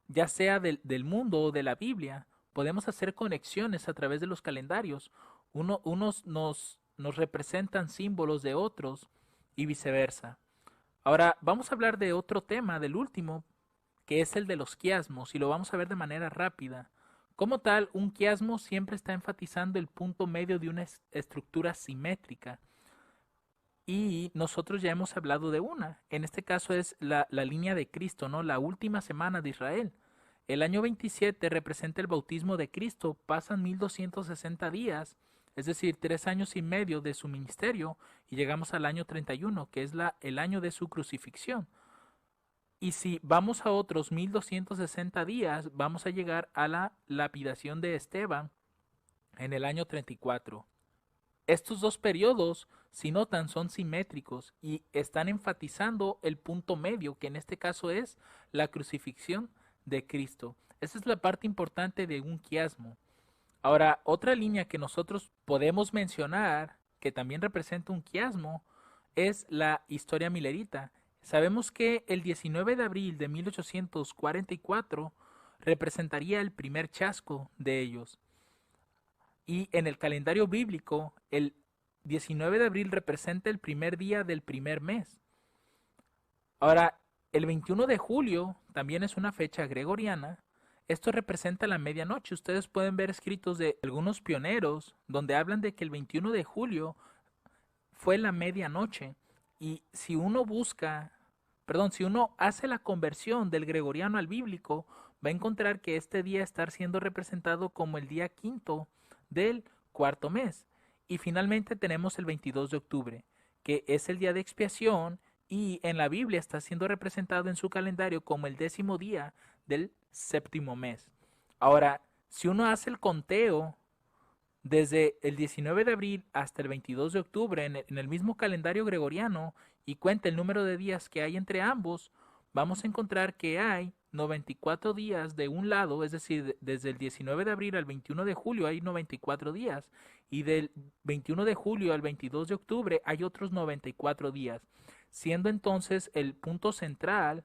ya sea del mundo o de la Biblia. Podemos hacer conexiones a través de los calendarios. Unos nos representan símbolos de otros y viceversa. Ahora vamos a hablar de otro tema, del último, que es el de los quiasmos, y lo vamos a ver de manera rápida. Como tal, un quiasmo siempre está enfatizando el punto medio de una estructura simétrica. Y nosotros ya hemos hablado de una. En este caso es la línea de Cristo, ¿no? La última semana de Israel. El año 27 representa el bautismo de Cristo. Pasan 1260 días, es decir, 3 años y medio de su ministerio, y llegamos al año 31, que es el año de su crucifixión. Y si vamos a otros 1260 días, vamos a llegar a la lapidación de Esteban en el año 34. Estos dos periodos, si notan, son simétricos y están enfatizando el punto medio, que en este caso es la crucifixión de Cristo. Esa es la parte importante de un quiasmo. Ahora, otra línea que nosotros podemos mencionar, que también representa un quiasmo, es la historia milerita. Sabemos que el 19 de abril de 1844 representaría el primer chasco de ellos. Y en el calendario bíblico, el 19 de abril representa el primer día del primer mes. Ahora, el 21 de julio también es una fecha gregoriana. Esto representa la medianoche. Ustedes pueden ver escritos de algunos pioneros donde hablan de que el 21 de julio fue la medianoche. Y si uno si uno hace la conversión del gregoriano al bíblico, va a encontrar que este día está siendo representado como el día quinto del cuarto mes. Y finalmente tenemos el 22 de octubre, que es el día de expiación, y en la Biblia está siendo representado en su calendario como el 10º día del séptimo mes. Ahora, si uno hace el conteo desde el 19 de abril hasta el 22 de octubre en el mismo calendario gregoriano y cuenta el número de días que hay entre ambos, vamos a encontrar que hay 94 días de un lado, es decir, desde el 19 de abril al 21 de julio hay 94 días, y del 21 de julio al 22 de octubre hay otros 94 días, siendo entonces el punto central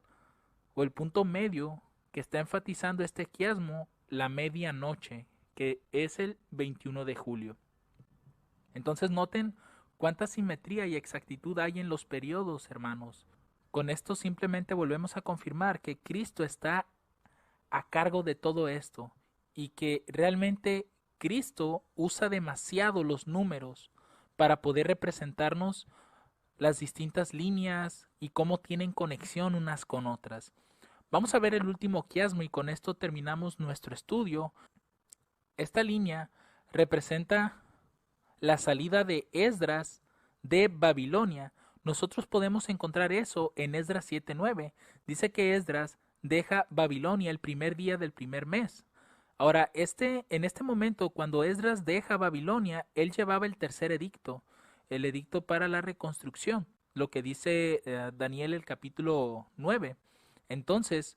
o el punto medio que está enfatizando este quiasmo la medianoche, que es el 21 de julio. Entonces noten cuánta simetría y exactitud hay en los periodos, hermanos. Con esto simplemente volvemos a confirmar que Cristo está a cargo de todo esto y que realmente Cristo usa demasiado los números para poder representarnos las distintas líneas y cómo tienen conexión unas con otras. Vamos a ver el último quiasmo y con esto terminamos nuestro estudio. Esta línea representa la salida de Esdras de Babilonia. Nosotros podemos encontrar eso en Esdras 7:9. Dice que Esdras deja Babilonia el primer día del primer mes. Ahora, en este momento, cuando Esdras deja Babilonia, él llevaba el tercer edicto, el edicto para la reconstrucción, lo que dice Daniel el capítulo 9. Entonces,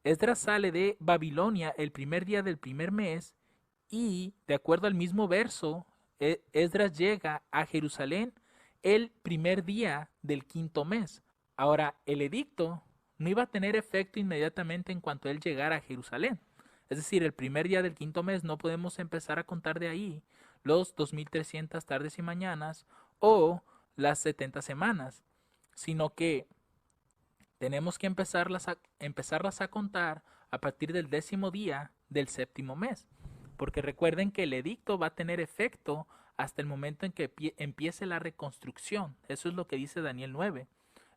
Esdras sale de Babilonia el primer día del primer mes y, de acuerdo al mismo verso, Esdras llega a Jerusalén el primer día del quinto mes. Ahora, el edicto no iba a tener efecto inmediatamente en cuanto él llegara a Jerusalén. Es decir, el primer día del quinto mes no podemos empezar a contar de ahí los 2300 tardes y mañanas o las 70 semanas, sino que tenemos que empezarlas a contar a partir del 10º día del séptimo mes, porque recuerden que el edicto va a tener efecto hasta el momento en que empiece la reconstrucción. Eso es lo que dice Daniel 9.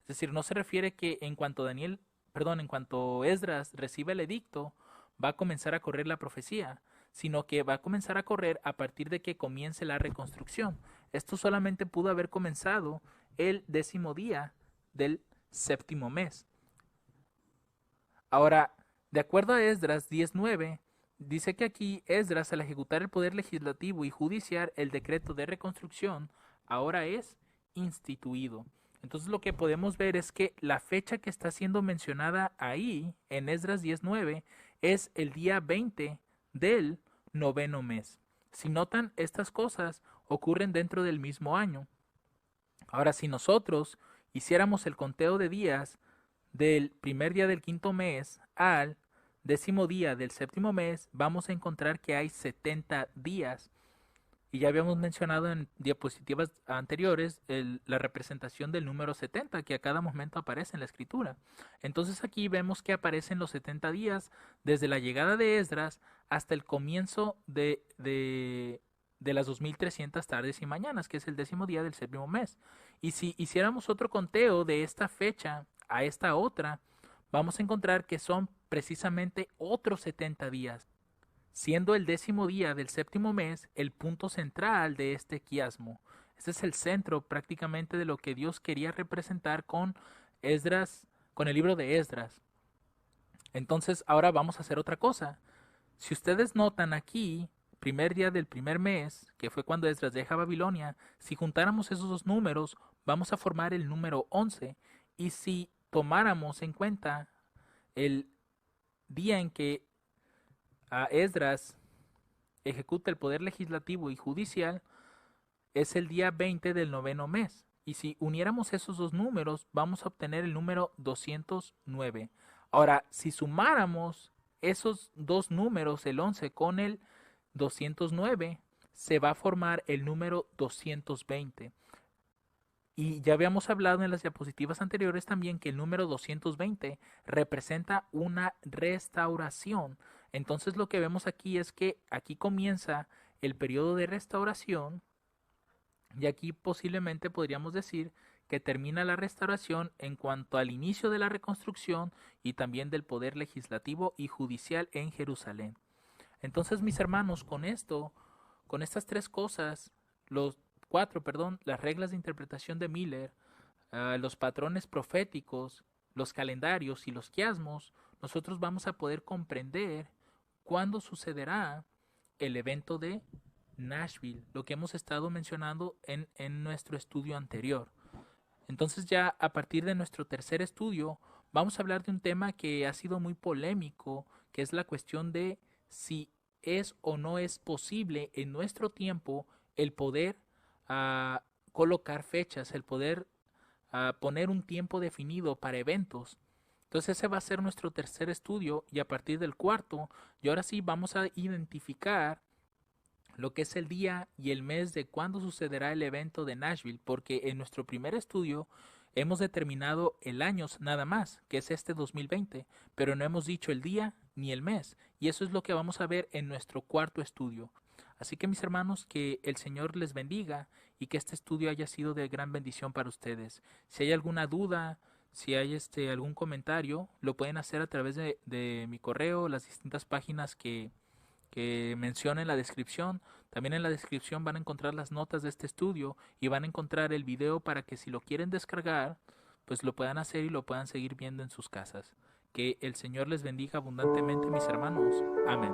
Es decir, no se refiere que en cuanto Daniel en cuanto Esdras recibe el edicto, va a comenzar a correr la profecía, sino que va a comenzar a correr a partir de que comience la reconstrucción. Esto solamente pudo haber comenzado el 10º día del 7º mes. Ahora, de acuerdo a Esdras 10:9, dice que aquí Esdras, al ejecutar el poder legislativo y judicial, el decreto de reconstrucción ahora es instituido. Entonces lo que podemos ver es que la fecha que está siendo mencionada ahí en Esdras 10:9 es el día 20 del 9º mes. Si notan, estas cosas ocurren dentro del mismo año. Ahora, si nosotros hiciéramos el conteo de días del primer día del 5º mes al 10º día del 7º mes, vamos a encontrar que hay 70 días. Y ya habíamos mencionado en diapositivas anteriores la representación del número 70 que a cada momento aparece en la escritura. Entonces aquí vemos que aparecen los 70 días desde la llegada de Esdras hasta el comienzo de las 2300 tardes y mañanas, que es el 10º día del 7º mes. Y si hiciéramos otro conteo de esta fecha a esta otra, vamos a encontrar que son precisamente otros 70 días, siendo el 10º día del 7º mes el punto central de este quiasmo. Este es el centro prácticamente de lo que Dios quería representar con Esdras, con el libro de Esdras. Entonces ahora vamos a hacer otra cosa. Si ustedes notan aquí, primer día del primer mes, que fue cuando Esdras deja Babilonia, si juntáramos esos dos números, vamos a formar el número 11. Y si tomáramos en cuenta el día en que a Esdras ejecuta el poder legislativo y judicial, es el día 20 del 9º mes. Y si uniéramos esos dos números, vamos a obtener el número 209. Ahora, si sumáramos esos dos números, el 11 con el 209, se va a formar el número 220. Y ya habíamos hablado en las diapositivas anteriores también que el número 220 representa una restauración. Entonces lo que vemos aquí es que aquí comienza el periodo de restauración y aquí posiblemente podríamos decir que termina la restauración en cuanto al inicio de la reconstrucción y también del poder legislativo y judicial en Jerusalén. Entonces, mis hermanos, con esto, con estas tres cosas, las reglas de interpretación de Miller, los patrones proféticos, los calendarios y los quiasmos, nosotros vamos a poder comprender cuándo sucederá el evento de Nashville, lo que hemos estado mencionando en nuestro estudio anterior. Entonces ya a partir de nuestro tercer estudio vamos a hablar de un tema que ha sido muy polémico, que es la cuestión de si es o no es posible en nuestro tiempo el poder colocar fechas, el poder poner un tiempo definido para eventos. Entonces ese va a ser nuestro tercer estudio y a partir del cuarto, y ahora sí vamos a identificar lo que es el día y el mes de cuándo sucederá el evento de Nashville, porque en nuestro primer estudio hemos determinado el año nada más, que es este 2020, pero no hemos dicho el día ni el mes, y eso es lo que vamos a ver en nuestro cuarto estudio. Así que mis hermanos, que el Señor les bendiga y que este estudio haya sido de gran bendición para ustedes. Si hay alguna duda, si hay algún comentario, lo pueden hacer a través de mi correo, las distintas páginas que menciono en la descripción. También en la descripción van a encontrar las notas de este estudio y van a encontrar el video para que si lo quieren descargar, pues lo puedan hacer y lo puedan seguir viendo en sus casas. Que el Señor les bendiga abundantemente, mis hermanos. Amén.